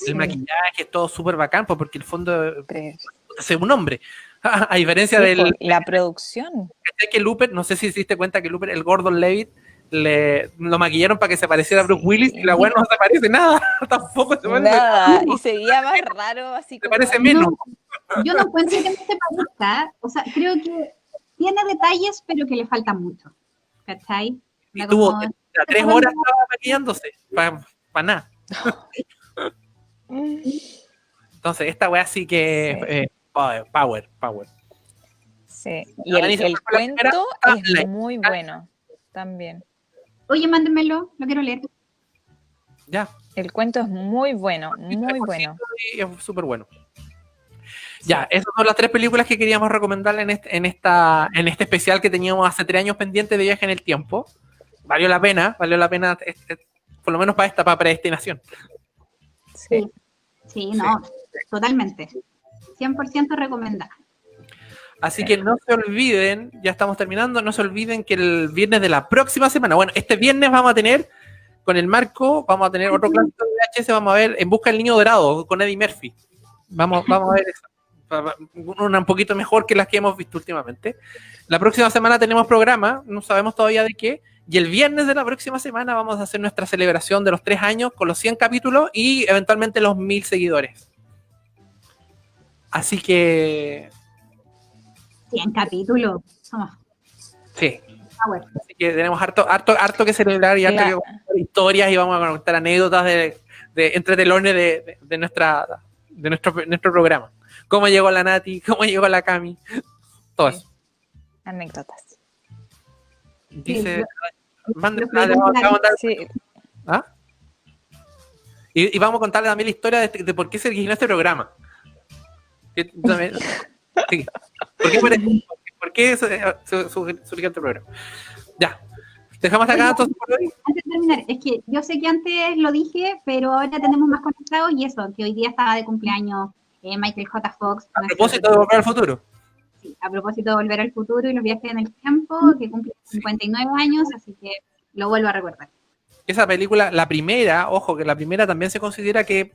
Speaker 1: el maquillaje es todo súper bacán, porque el fondo es un hombre. A diferencia
Speaker 3: sí,
Speaker 1: del...
Speaker 3: La producción.
Speaker 1: Que Looper, no sé si te diste cuenta que Looper, el Gordon Levitt, lo maquillaron para que se pareciera a Bruce Willis, y la weá no se parece nada. Tampoco se parece
Speaker 3: nada. Y se veía más raro, así
Speaker 1: se
Speaker 3: como...
Speaker 1: parece menos.
Speaker 2: Yo no encuentro que no se parezca. O sea, creo que tiene detalles, pero que le faltan mucho. ¿Cachai?
Speaker 1: Y tuvo 3 horas maquillándose, para nada. Entonces, esta weá sí que power.
Speaker 3: Sí, y el cuento es muy bueno también.
Speaker 2: Oye, mándenmelo, lo quiero leer.
Speaker 1: Ya.
Speaker 3: El cuento es muy bueno, muy bueno.
Speaker 1: Es súper bueno. Ya, esas son las 3 películas que queríamos recomendarle en este especial que teníamos hace 3 años pendiente de Viaje en el Tiempo. Valió la pena, por lo menos para Predestinación.
Speaker 2: Sí, no, totalmente. 100% recomendada.
Speaker 1: Así que no se olviden, ya estamos terminando, no se olviden que el viernes de la próxima semana, bueno, este viernes vamos a tener, con el Marco, vamos a tener otro clásico de VHS, vamos a ver En Busca del Niño Dorado, con Eddie Murphy. Vamos a ver una un poquito mejor que las que hemos visto últimamente. La próxima semana tenemos programa, no sabemos todavía de qué, y el viernes de la próxima semana vamos a hacer nuestra celebración de los 3 años con los 100 capítulos y eventualmente los 1000 seguidores. Así que...
Speaker 2: 100 capítulos.
Speaker 1: Sí. Así que tenemos harto que celebrar y harto que contar historias y vamos a contar anécdotas de entre telones de nuestro programa. Cómo llegó la Nati, cómo llegó la Cami, todo eso.
Speaker 3: Anécdotas.
Speaker 1: Dice, ¿Ah? Y vamos a contarle también la historia de por qué se originó este programa. Sí. ¿Por qué surgió este programa? Ya. Dejamos acá entonces por hoy.
Speaker 2: Antes de terminar, es que yo sé que antes lo dije, pero ahora tenemos más conectados y eso, que hoy día estaba de cumpleaños Michael J. Fox.
Speaker 1: A propósito de Volver al Futuro.
Speaker 2: Sí, a propósito de Volver al Futuro y los viajes en el tiempo, que cumple 59 años, así que lo vuelvo a recordar.
Speaker 1: Esa película, la primera, ojo, que la primera también se considera que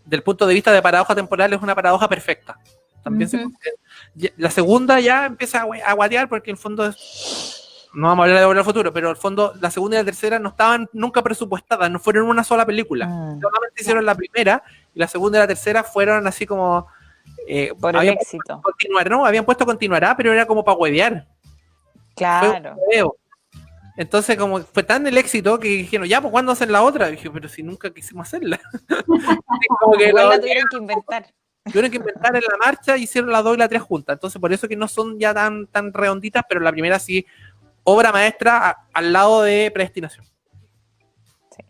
Speaker 1: del punto de vista de paradoja temporal es una paradoja perfecta. También se considera. La segunda ya empieza a guatear porque en el fondo no vamos a hablar de Volver al Futuro, pero en el fondo la segunda y la tercera no estaban nunca presupuestadas, no fueron una sola película. Solamente hicieron la primera y la segunda y la tercera fueron así como
Speaker 3: por el éxito.
Speaker 1: Continuar, ¿no? Habían puesto continuará, pero era como para huevear.
Speaker 3: Claro.
Speaker 1: Entonces, como fue tan el éxito que dijeron, ya, pues ¿cuándo hacen la otra? Y dije, pero si nunca quisimos hacerla.
Speaker 3: Como que la tuvieron que inventar.
Speaker 1: Tuvieron que inventar en la marcha y hicieron la 2 y la 3 juntas. Entonces, por eso que no son ya tan redonditas, pero la primera sí, obra maestra al lado de Predestinación.
Speaker 3: Sí.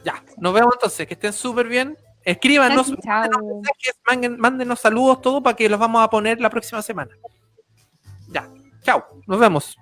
Speaker 1: Ya, nos vemos entonces, que estén súper bien. Escríbanos, mándenos saludos, todo para que los vamos a poner la próxima semana. Ya, chao, nos vemos.